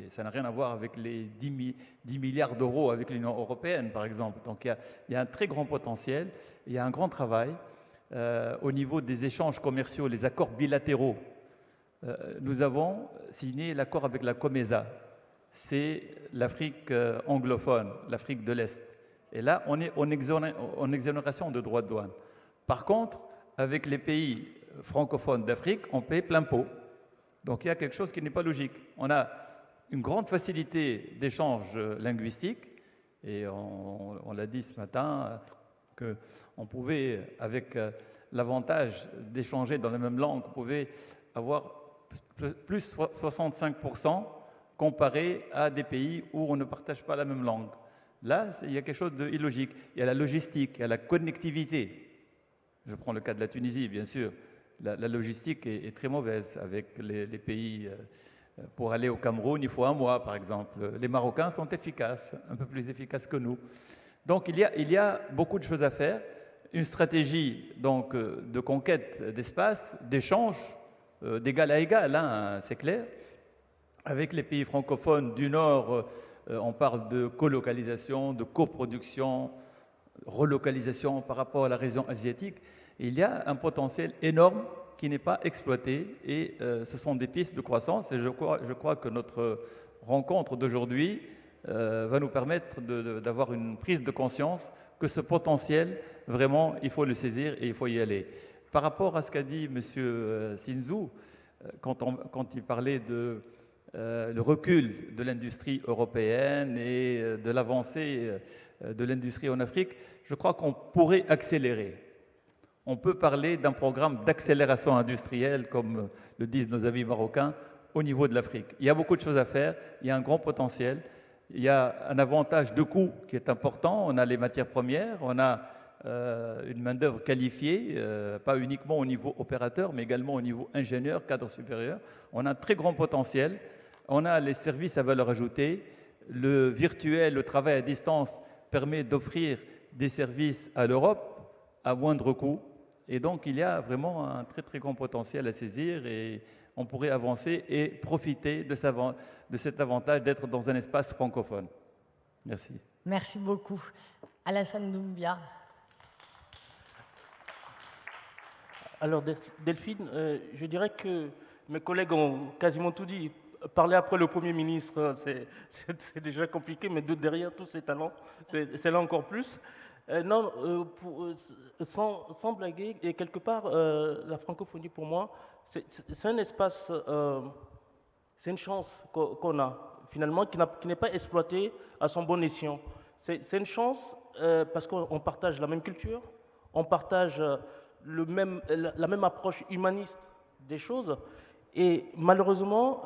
Ça n'a rien à voir avec les 10 milliards d'euros avec l'Union européenne, par exemple. Donc il y a un très grand potentiel, il y a un grand travail. Au niveau des échanges commerciaux, les accords bilatéraux, nous avons signé l'accord avec la COMESA. C'est l'Afrique anglophone, l'Afrique de l'Est. Et là, on est en exonération de droits de douane. Par contre, avec les pays francophones d'Afrique, on paie plein pot. Donc il y a quelque chose qui n'est pas logique. On a une grande facilité d'échange linguistique, et on l'a dit ce matin, qu'on pouvait, avec l'avantage d'échanger dans la même langue, on pouvait avoir plus 65% comparé à des pays où on ne partage pas la même langue. Là, il y a quelque chose d'illogique. Il y a la logistique, il y a la connectivité. Je prends le cas de la Tunisie, bien sûr. La logistique est très mauvaise avec les pays. Pour aller au Cameroun, il faut un mois, par exemple. Les Marocains sont efficaces, un peu plus efficaces que nous. Donc, il y a beaucoup de choses à faire. Une stratégie donc, de conquête d'espace, d'échange, d'égal à égal, hein, c'est clair. Avec les pays francophones du Nord, on parle de colocalisation, de coproduction, relocalisation par rapport à la région asiatique. Il y a un potentiel énorme qui n'est pas exploité et ce sont des pistes de croissance et je crois que notre rencontre d'aujourd'hui va nous permettre d'avoir une prise de conscience que ce potentiel, vraiment, il faut le saisir et il faut y aller. Par rapport à ce qu'a dit M. Sinzou, quand il parlait de le recul de l'industrie européenne et de l'avancée de l'industrie en Afrique, je crois qu'on pourrait accélérer. On peut parler d'un programme d'accélération industrielle, comme le disent nos amis marocains, au niveau de l'Afrique. Il y a beaucoup de choses à faire, il y a un grand potentiel, il y a un avantage de coût qui est important, on a les matières premières, on a une main-d'œuvre qualifiée, pas uniquement au niveau opérateur, mais également au niveau ingénieur, cadre supérieur. On a un très grand potentiel, on a les services à valeur ajoutée, le virtuel, le travail à distance permet d'offrir des services à l'Europe à moindre coût. Et donc, il y a vraiment un très, très grand potentiel à saisir et on pourrait avancer et profiter de cet avantage d'être dans un espace francophone. Merci. Merci beaucoup. Alassane Doumbia. Alors, Delphine, je dirais que mes collègues ont quasiment tout dit. Parler après le Premier ministre, c'est déjà compliqué, mais derrière tous ces talents, c'est là encore plus. Sans blaguer, et quelque part, la francophonie pour moi, c'est un espace, c'est une chance qu'on a finalement, qui n'est pas exploitée à son bon escient. C'est une chance parce qu'on partage la même culture, on partage la même approche humaniste des choses, et malheureusement,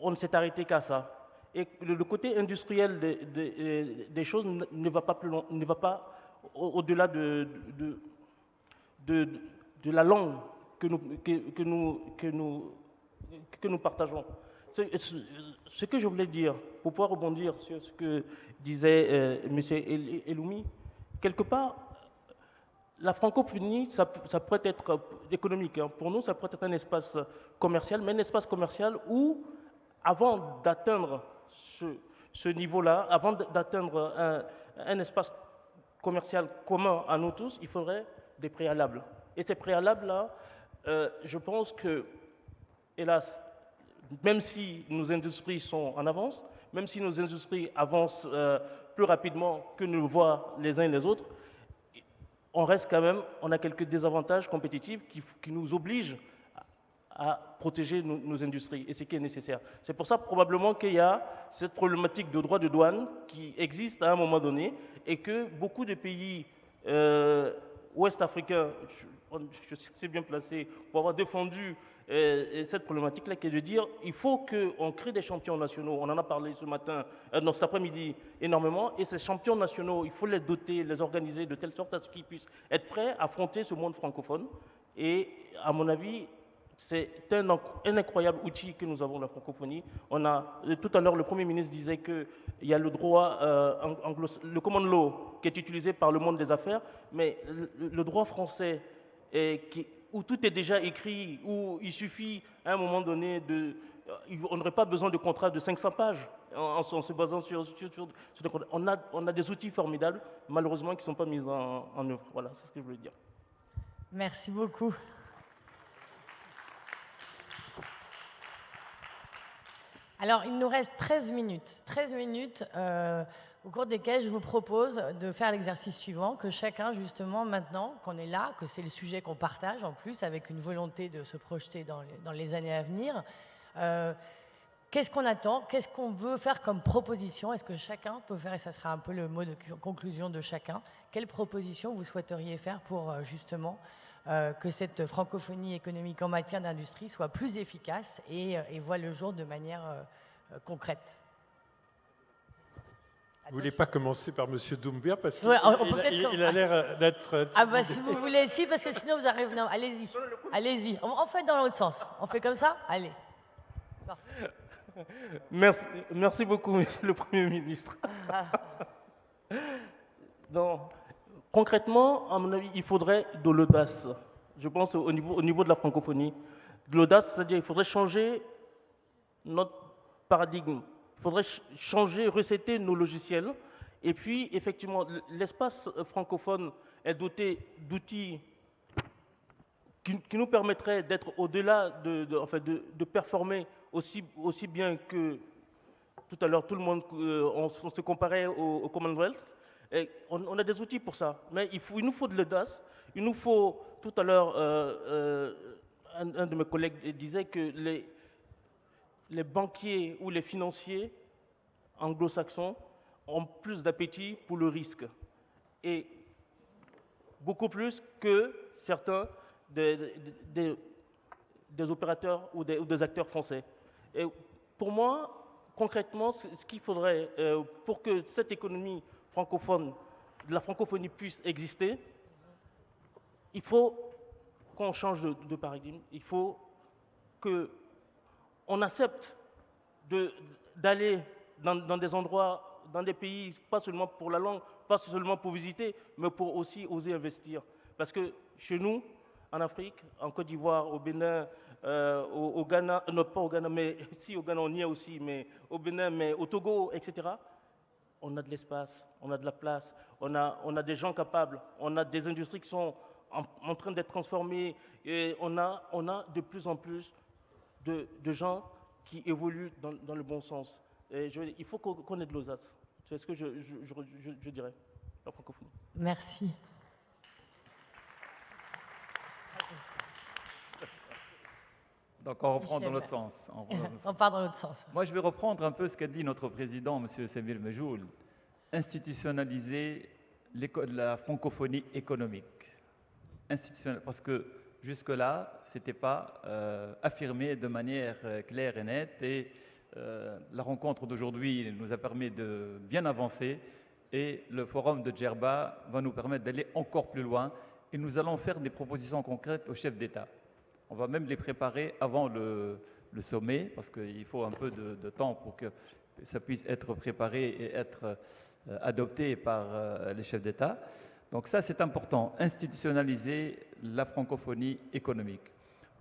on ne s'est arrêté qu'à ça. Et le côté industriel des choses ne va pas plus loin, ne va pas au-delà de la langue que nous partageons. Ce que je voulais dire, pour pouvoir rebondir sur ce que disait M. Eloumi, quelque part, la francophonie, ça pourrait être économique. Hein. Pour nous, ça pourrait être un espace commercial, mais un espace commercial où, avant d'atteindre ce niveau-là, avant d'atteindre un espace commercial commun à nous tous, il faudrait des préalables. Et ces préalables-là, je pense que, hélas, même si nos industries sont en avance, même si nos industries avancent plus rapidement que nous le voient les uns et les autres, on reste quand même, on a quelques désavantages compétitifs qui nous obligent à protéger nos industries, et ce qui est nécessaire. C'est pour ça probablement qu'il y a cette problématique de droit de douane qui existe à un moment donné, et que beaucoup de pays ouest-africains, je sais que c'est bien placé pour avoir défendu cette problématique-là, qui est de dire il faut qu'on crée des champions nationaux. On en a parlé ce matin, non, cet après-midi énormément, et ces champions nationaux, il faut les doter, les organiser de telle sorte à ce qu'ils puissent être prêts à affronter ce monde francophone. Et à mon avis, c'est un incroyable outil que nous avons, la francophonie. Tout à l'heure, le Premier ministre disait qu'il y a le droit, le common law, qui est utilisé par le monde des affaires, mais le droit français, où tout est déjà écrit, où il suffit à un moment donné on n'aurait pas besoin de contrats de 500 pages en se basant sur des contrats. On a des outils formidables, malheureusement, qui ne sont pas mis en œuvre. Voilà, c'est ce que je voulais dire. Merci beaucoup. Alors, il nous reste 13 minutes. 13 minutes au cours desquelles je vous propose de faire l'exercice suivant, que chacun, justement, maintenant qu'on est là, que c'est le sujet qu'on partage en plus, avec une volonté de se projeter dans les années à venir, qu'est-ce qu'on attend? Qu'est-ce qu'on veut faire comme proposition? Est-ce que chacun peut faire, et ça sera un peu le mot de conclusion de chacun, quelle proposition vous souhaiteriez faire pour, justement, que cette francophonie économique en matière d'industrie soit plus efficace et voit le jour de manière concrète? Vous ne voulez pas commencer par M. Doumbia parce qu'il Ouais, il a l'air d'être... Ah bah si vous voulez, si, parce que sinon vous arrivez... Non, allez-y, allez-y. On fait dans l'autre sens. On fait comme ça? Allez. Merci beaucoup, Monsieur le Premier ministre. Donc, concrètement, à mon avis, il faudrait de l'audace. Je pense au niveau de la francophonie. De l'audace, c'est-à-dire qu'il faudrait changer notre paradigme. Il faudrait changer, recéter nos logiciels. Et puis, effectivement, l'espace francophone est doté d'outils qui nous permettraient d'être au-delà, de performer aussi bien que tout à l'heure, tout le monde, on se comparait au Commonwealth. Et on a des outils pour ça, mais il nous faut de l'audace. Il nous faut, tout à l'heure, un de mes collègues disait que les banquiers ou les financiers anglo-saxons ont plus d'appétit pour le risque, et beaucoup plus que certains des opérateurs ou des acteurs français. Et pour moi, concrètement, ce qu'il faudrait pour que cette économie francophone, la francophonie puisse exister, il faut qu'on change de paradigme. Il faut qu'on accepte d'aller dans des endroits, dans des pays, pas seulement pour la langue, pas seulement pour visiter, mais pour aussi oser investir. Parce que chez nous, en Afrique, en Côte d'Ivoire, au Bénin, au Ghana, non pas au Ghana, mais si au Ghana on y est aussi, mais au Bénin, mais au Togo, etc., on a de l'espace, on a de la place, on a des gens capables, on a des industries qui sont en train d'être transformées, et on a de plus en plus de gens qui évoluent dans le bon sens. Et il faut qu'on ait de l'audace. C'est ce que je dirais, la francophonie. Merci. Donc on reprend dans l'autre sens. On part dans l'autre sens. Moi, je vais reprendre un peu ce qu'a dit notre président, M. Semir Mejoul. Institutionnaliser la francophonie économique. Parce que jusque-là, ce n'était pas affirmé de manière claire et nette. Et la rencontre d'aujourd'hui nous a permis de bien avancer et le forum de Djerba va nous permettre d'aller encore plus loin et nous allons faire des propositions concrètes aux chefs d'État. On va même les préparer avant le sommet parce qu'il faut un peu de temps pour que ça puisse être préparé et être adopté par les chefs d'État. Donc ça, c'est important, institutionnaliser la francophonie économique.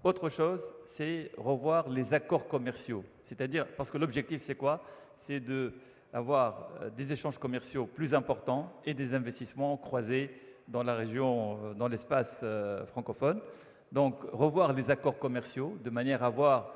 Autre chose, c'est revoir les accords commerciaux. C'est-à-dire, parce que l'objectif, c'est quoi? C'est d'avoir des échanges commerciaux plus importants et des investissements croisés dans la région, dans l'espace francophone. Donc, revoir les accords commerciaux de manière à avoir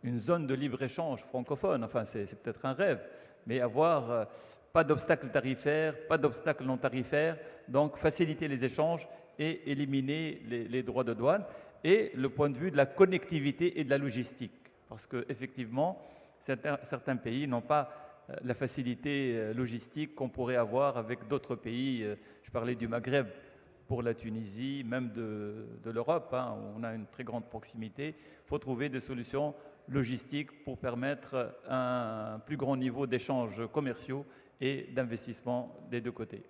une zone de libre-échange francophone. Enfin, c'est peut-être un rêve, mais avoir pas d'obstacles tarifaires, pas d'obstacles non tarifaires, donc faciliter les échanges et éliminer les droits de douane. Et le point de vue de la connectivité et de la logistique. Parce qu'effectivement, certains pays n'ont pas la facilité logistique qu'on pourrait avoir avec d'autres pays. Je parlais du Maghreb pour la Tunisie, même de l'Europe, hein, où on a une très grande proximité. Il faut trouver des solutions logistiques pour permettre un plus grand niveau d'échanges commerciaux et d'investissement des deux côtés.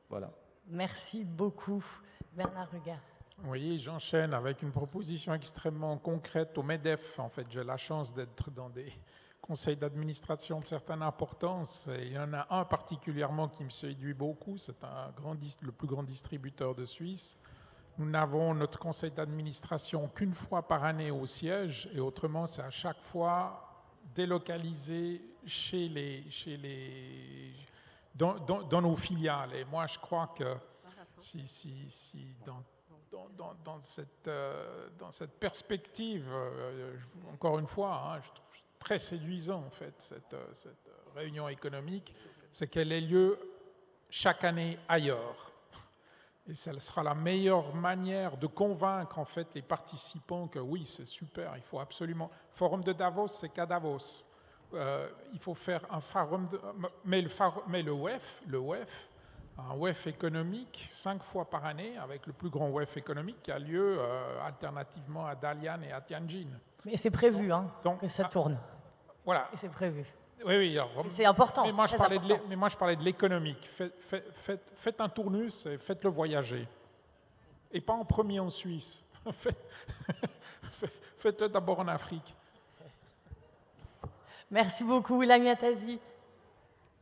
Voilà. Merci beaucoup. Bernard Ruga. Oui, j'enchaîne avec une proposition extrêmement concrète au MEDEF. En fait, j'ai la chance d'être dans des conseils d'administration de certaine importance. Et il y en a un particulièrement qui me séduit beaucoup. C'est le plus grand distributeur de Suisse. Nous n'avons notre conseil d'administration qu'une fois par année au siège. Et autrement, c'est à chaque fois délocalisé dans nos filiales. Et moi, je crois que dans cette perspective, encore une fois, hein, je trouve très séduisant en fait cette réunion économique, c'est qu'elle ait lieu chaque année ailleurs. Et ça sera la meilleure manière de convaincre en fait les participants que oui, c'est super, il faut absolument. Forum de Davos, c'est qu'à Davos. Il faut faire un forum, mais le WEF, un WEF économique 5 fois par année, avec le plus grand WEF économique qui a lieu alternativement à Dalian et à Tianjin. Mais c'est prévu que ça tourne. Voilà. Et c'est prévu. Oui. C'est important. Mais moi, je parlais de l'économique. Faites un tournus et faites-le voyager. Et pas en premier en Suisse. Faites-le d'abord en Afrique. Merci beaucoup, Lamia Tazi.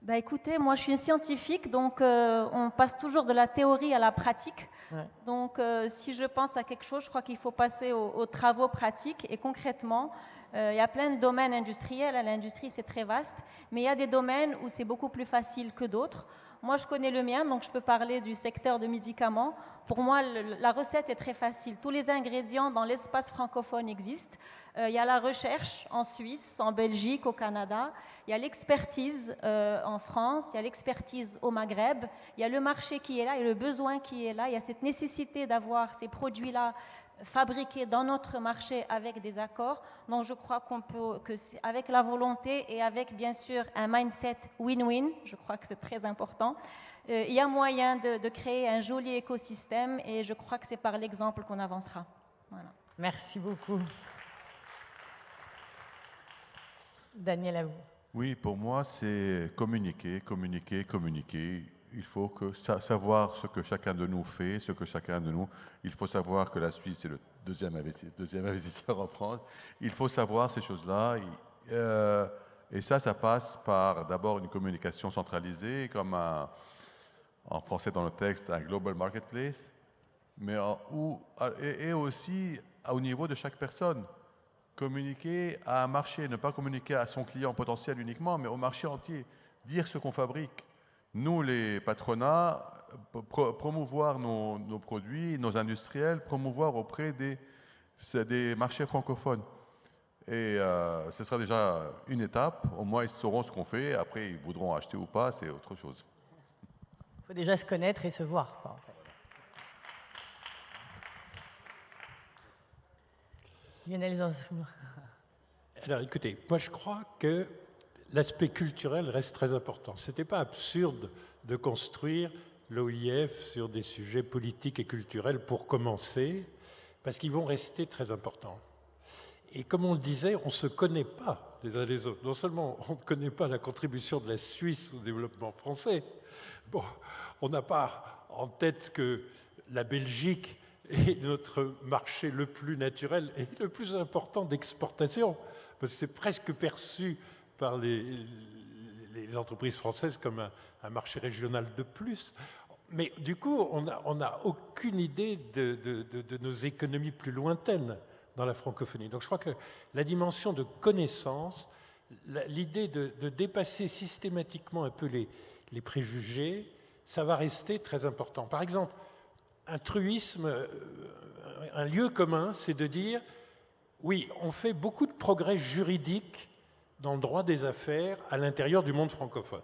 Bah écoutez, moi je suis une scientifique, donc on passe toujours de la théorie à la pratique. Ouais. Donc si je pense à quelque chose, je crois qu'il faut passer aux travaux pratiques. Et concrètement, il y a plein de domaines industriels. L'industrie, c'est très vaste, mais il y a des domaines où c'est beaucoup plus facile que d'autres. Moi, je connais le mien, donc je peux parler du secteur de médicaments. Pour moi, la recette est très facile. Tous les ingrédients dans l'espace francophone existent. Il y a la recherche en Suisse, en Belgique, au Canada. Il y a l'expertise en France, il y a l'expertise au Maghreb. Il y a le marché qui est là, il y a le besoin qui est là. Il y a cette nécessité d'avoir ces produits-là fabriqués dans notre marché avec des accords. Donc je crois avec la volonté et avec bien sûr un mindset win-win, je crois que c'est très important, il y a moyen de créer un joli écosystème et je crois que c'est par l'exemple qu'on avancera. Voilà. Merci beaucoup. Daniel, à vous. Oui, pour moi, c'est communiquer. Il faut savoir ce que chacun de nous fait, il faut savoir que la Suisse est le deuxième investisseur en France. Il faut savoir ces choses-là. Et ça passe par d'abord une communication centralisée, comme en français dans le texte, un global marketplace, mais et aussi au niveau de chaque personne. Communiquer à un marché, ne pas communiquer à son client potentiel uniquement, mais au marché entier. Dire ce qu'on fabrique. Nous, les patronats, promouvoir nos produits, nos industriels, promouvoir auprès des marchés francophones. Et ce sera déjà une étape. Au moins, ils sauront ce qu'on fait. Après, ils voudront acheter ou pas, c'est autre chose. Il faut déjà se connaître et se voir, quoi, en fait. Lionel Zinsou. Alors, écoutez, moi, je crois que l'aspect culturel reste très important. Ce n'était pas absurde de construire l'OIF sur des sujets politiques et culturels pour commencer, parce qu'ils vont rester très importants. Et comme on le disait, on ne se connaît pas les uns les autres. Non seulement on ne connaît pas la contribution de la Suisse au développement français, bon, on n'a pas en tête que la Belgique est notre marché le plus naturel et le plus important d'exportation, parce que c'est presque perçu par les entreprises françaises comme un marché régional de plus. Mais du coup, on n'a aucune idée de nos économies plus lointaines dans la francophonie. Donc je crois que la dimension de connaissance, l'idée de dépasser systématiquement un peu les préjugés, ça va rester très important. Par exemple, un truisme, un lieu commun, c'est de dire, oui, on fait beaucoup de progrès juridiques dans le droit des affaires à l'intérieur du monde francophone.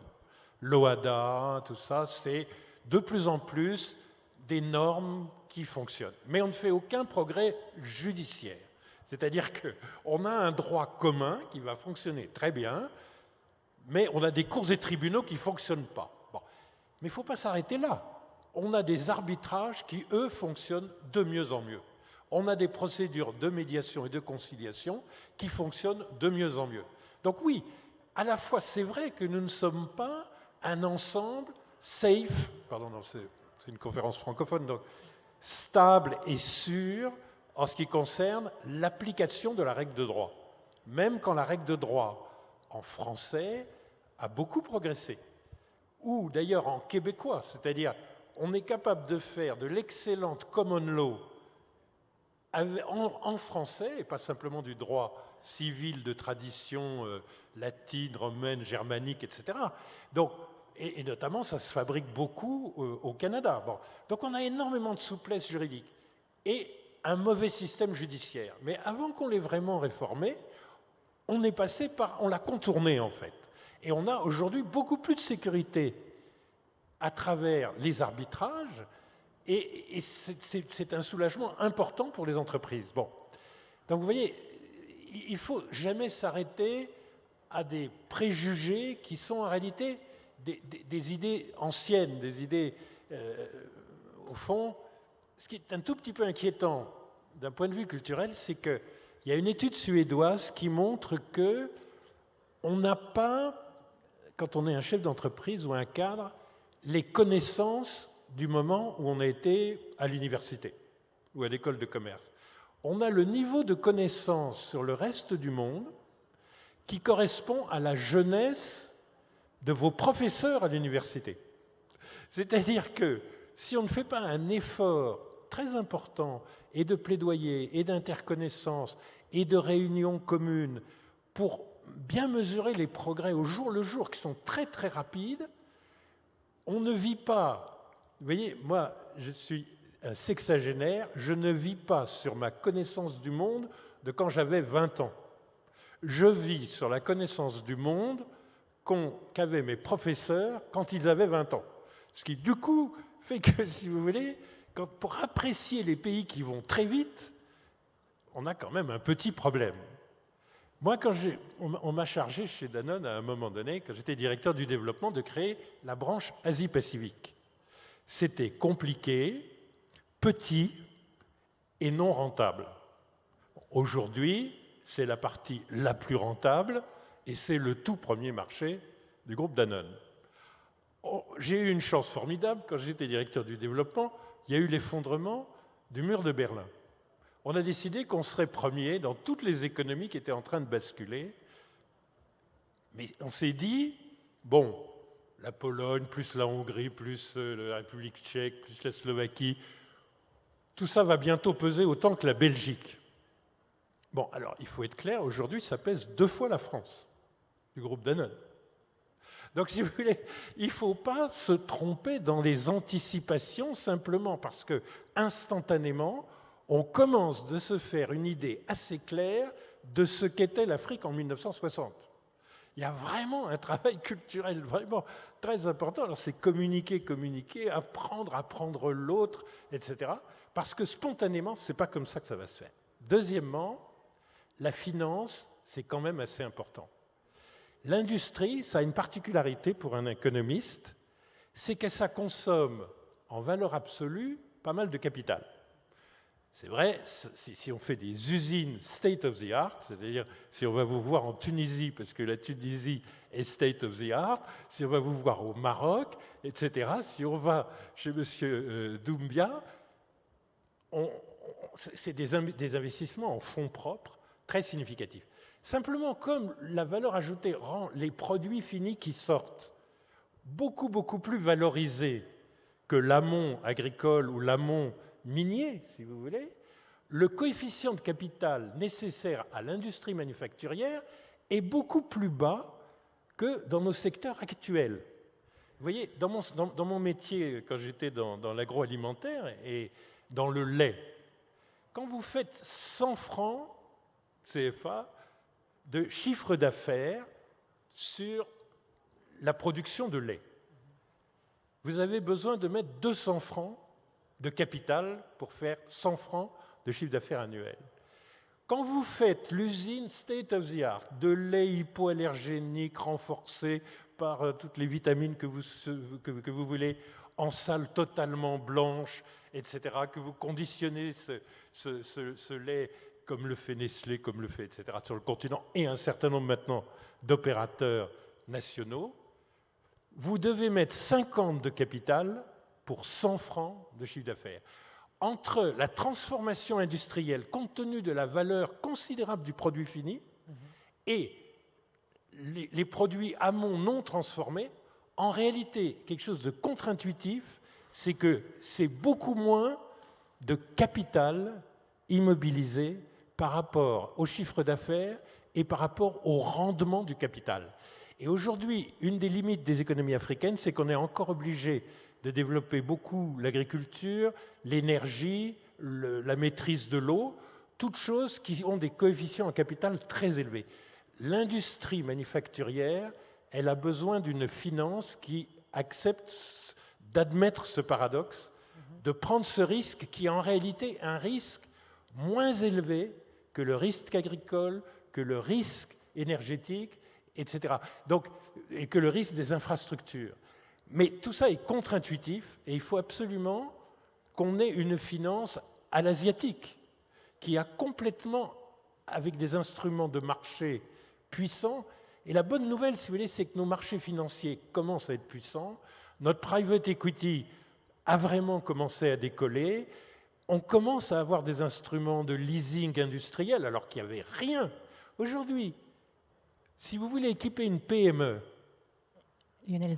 L'OHADA, tout ça, c'est de plus en plus des normes qui fonctionnent. Mais on ne fait aucun progrès judiciaire. C'est-à-dire qu'on a un droit commun qui va fonctionner très bien, mais on a des cours et tribunaux qui ne fonctionnent pas. Bon. Mais il ne faut pas s'arrêter là. On a des arbitrages qui, eux, fonctionnent de mieux en mieux. On a des procédures de médiation et de conciliation qui fonctionnent de mieux en mieux. Donc oui, à la fois, c'est vrai que nous ne sommes pas un ensemble safe, pardon, non, c'est une conférence francophone, donc stable et sûr en ce qui concerne l'application de la règle de droit. Même quand la règle de droit en français a beaucoup progressé, ou d'ailleurs en québécois, c'est-à-dire on est capable de faire de l'excellente common law en français, et pas simplement du droit civil de tradition latine, romaine, germanique, etc. Donc, et notamment, ça se fabrique beaucoup au Canada. Bon. Donc on a énormément de souplesse juridique et un mauvais système judiciaire. Mais avant qu'on l'ait vraiment réformé, on est passé par, on l'a contourné en fait. Et on a aujourd'hui beaucoup plus de sécurité à travers les arbitrages, et c'est un soulagement important pour les entreprises. Bon. Donc vous voyez, il ne faut jamais s'arrêter à des préjugés qui sont en réalité des idées anciennes, des idées, au fond, ce qui est un tout petit peu inquiétant d'un point de vue culturel, c'est qu'il y a une étude suédoise qui montre que on n'a pas, quand on est un chef d'entreprise ou un cadre, les connaissances du moment où on a été à l'université ou à l'école de commerce. On a le niveau de connaissance sur le reste du monde qui correspond à la jeunesse de vos professeurs à l'université. C'est-à-dire que si on ne fait pas un effort très important et de plaidoyer et d'interconnaissance et de réunions communes pour bien mesurer les progrès au jour le jour qui sont très très rapides, on ne vit pas. Vous voyez, moi je suis un sexagénaire, je ne vis pas sur ma connaissance du monde de quand j'avais 20 ans. Je vis sur la connaissance du monde qu'avaient mes professeurs quand ils avaient 20 ans. Ce qui, du coup, fait que, si vous voulez, pour apprécier les pays qui vont très vite, on a quand même un petit problème. Moi, on m'a chargé chez Danone, à un moment donné, quand j'étais directeur du développement, de créer la branche Asie-Pacifique. C'était compliqué, petit et non rentable. Aujourd'hui, c'est la partie la plus rentable, et c'est le tout premier marché du groupe Danone. J'ai eu une chance formidable, quand j'étais directeur du développement, il y a eu l'effondrement du mur de Berlin. On a décidé qu'on serait premier dans toutes les économies qui étaient en train de basculer, mais on s'est dit, bon, la Pologne, plus la Hongrie, plus la République tchèque, plus la Slovaquie, tout ça va bientôt peser autant que la Belgique. Bon, alors, il faut être clair, aujourd'hui, ça pèse 2 fois la France, du groupe Danone. Donc, si vous voulez, il ne faut pas se tromper dans les anticipations simplement parce que, instantanément, on commence de se faire une idée assez claire de ce qu'était l'Afrique en 1960. Il y a vraiment un travail culturel vraiment très important. Alors, c'est communiquer, apprendre l'autre, etc. Parce que, spontanément, ce n'est pas comme ça que ça va se faire. Deuxièmement, la finance, c'est quand même assez important. L'industrie, ça a une particularité pour un économiste, c'est que ça consomme en valeur absolue pas mal de capital. C'est vrai, si on fait des usines state of the art, c'est-à-dire si on va vous voir en Tunisie, parce que la Tunisie est state of the art, si on va vous voir au Maroc, etc., si on va chez M. Doumbia, c'est des investissements en fonds propres très significatifs. Simplement, comme la valeur ajoutée rend les produits finis qui sortent beaucoup, beaucoup plus valorisés que l'amont agricole ou l'amont minier, si vous voulez, le coefficient de capital nécessaire à l'industrie manufacturière est beaucoup plus bas que dans nos secteurs actuels. Vous voyez, dans mon métier, quand j'étais dans l'agroalimentaire et dans le lait, quand vous faites 100 francs CFA de chiffre d'affaires sur la production de lait, vous avez besoin de mettre 200 francs de capital pour faire 100 francs de chiffre d'affaires annuel. Quand vous faites l'usine state of the art de lait hypoallergénique renforcé par toutes les vitamines que vous voulez, en salle totalement blanche, etc., que vous conditionnez ce lait comme le fait Nestlé, comme le fait, etc., sur le continent, et un certain nombre maintenant d'opérateurs nationaux, vous devez mettre 50 de capital pour 100 francs de chiffre d'affaires. Entre la transformation industrielle, compte tenu de la valeur considérable du produit fini, et les produits amont non transformés, en réalité, quelque chose de contre-intuitif, c'est que c'est beaucoup moins de capital immobilisé par rapport au chiffre d'affaires et par rapport au rendement du capital. Et aujourd'hui, une des limites des économies africaines, c'est qu'on est encore obligé de développer beaucoup l'agriculture, l'énergie, la maîtrise de l'eau, toutes choses qui ont des coefficients en capital très élevés. L'industrie manufacturière, elle a besoin d'une finance qui accepte d'admettre ce paradoxe, de prendre ce risque qui est en réalité un risque moins élevé que le risque agricole, que le risque énergétique, etc. Donc, et que le risque des infrastructures. Mais tout ça est contre-intuitif et il faut absolument qu'on ait une finance à l'asiatique qui a complètement, avec des instruments de marché puissants, et la bonne nouvelle, si vous voulez, c'est que nos marchés financiers commencent à être puissants, notre private equity a vraiment commencé à décoller, on commence à avoir des instruments de leasing industriel alors qu'il n'y avait rien. Aujourd'hui, si vous voulez équiper une PME,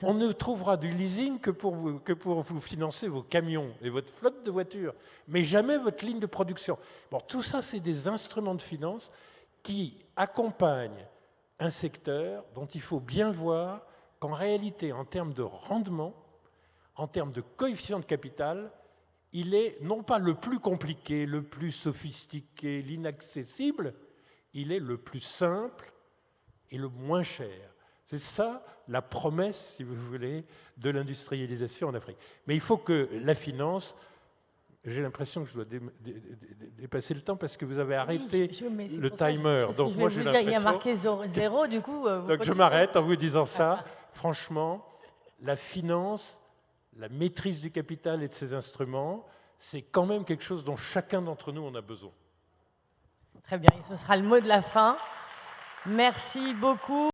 on ne trouvera du leasing que pour vous financer vos camions et votre flotte de voitures, mais jamais votre ligne de production. Bon, tout ça, c'est des instruments de finance qui accompagnent un secteur dont il faut bien voir qu'en réalité, en termes de rendement, en termes de coefficient de capital, il est non pas le plus compliqué, le plus sophistiqué, l'inaccessible, il est le plus simple et le moins cher. C'est ça la promesse, si vous voulez, de l'industrialisation en Afrique. Mais il faut que la finance, j'ai l'impression que je dois dépasser le temps parce que vous avez arrêté le timer. Donc moi j'ai l'impression. Il y a marqué 0, du coup. Donc je m'arrête en vous disant ça. Franchement, la finance, la maîtrise du capital et de ses instruments, c'est quand même quelque chose dont chacun d'entre nous en a besoin. Très bien, et ce sera le mot de la fin. Merci beaucoup.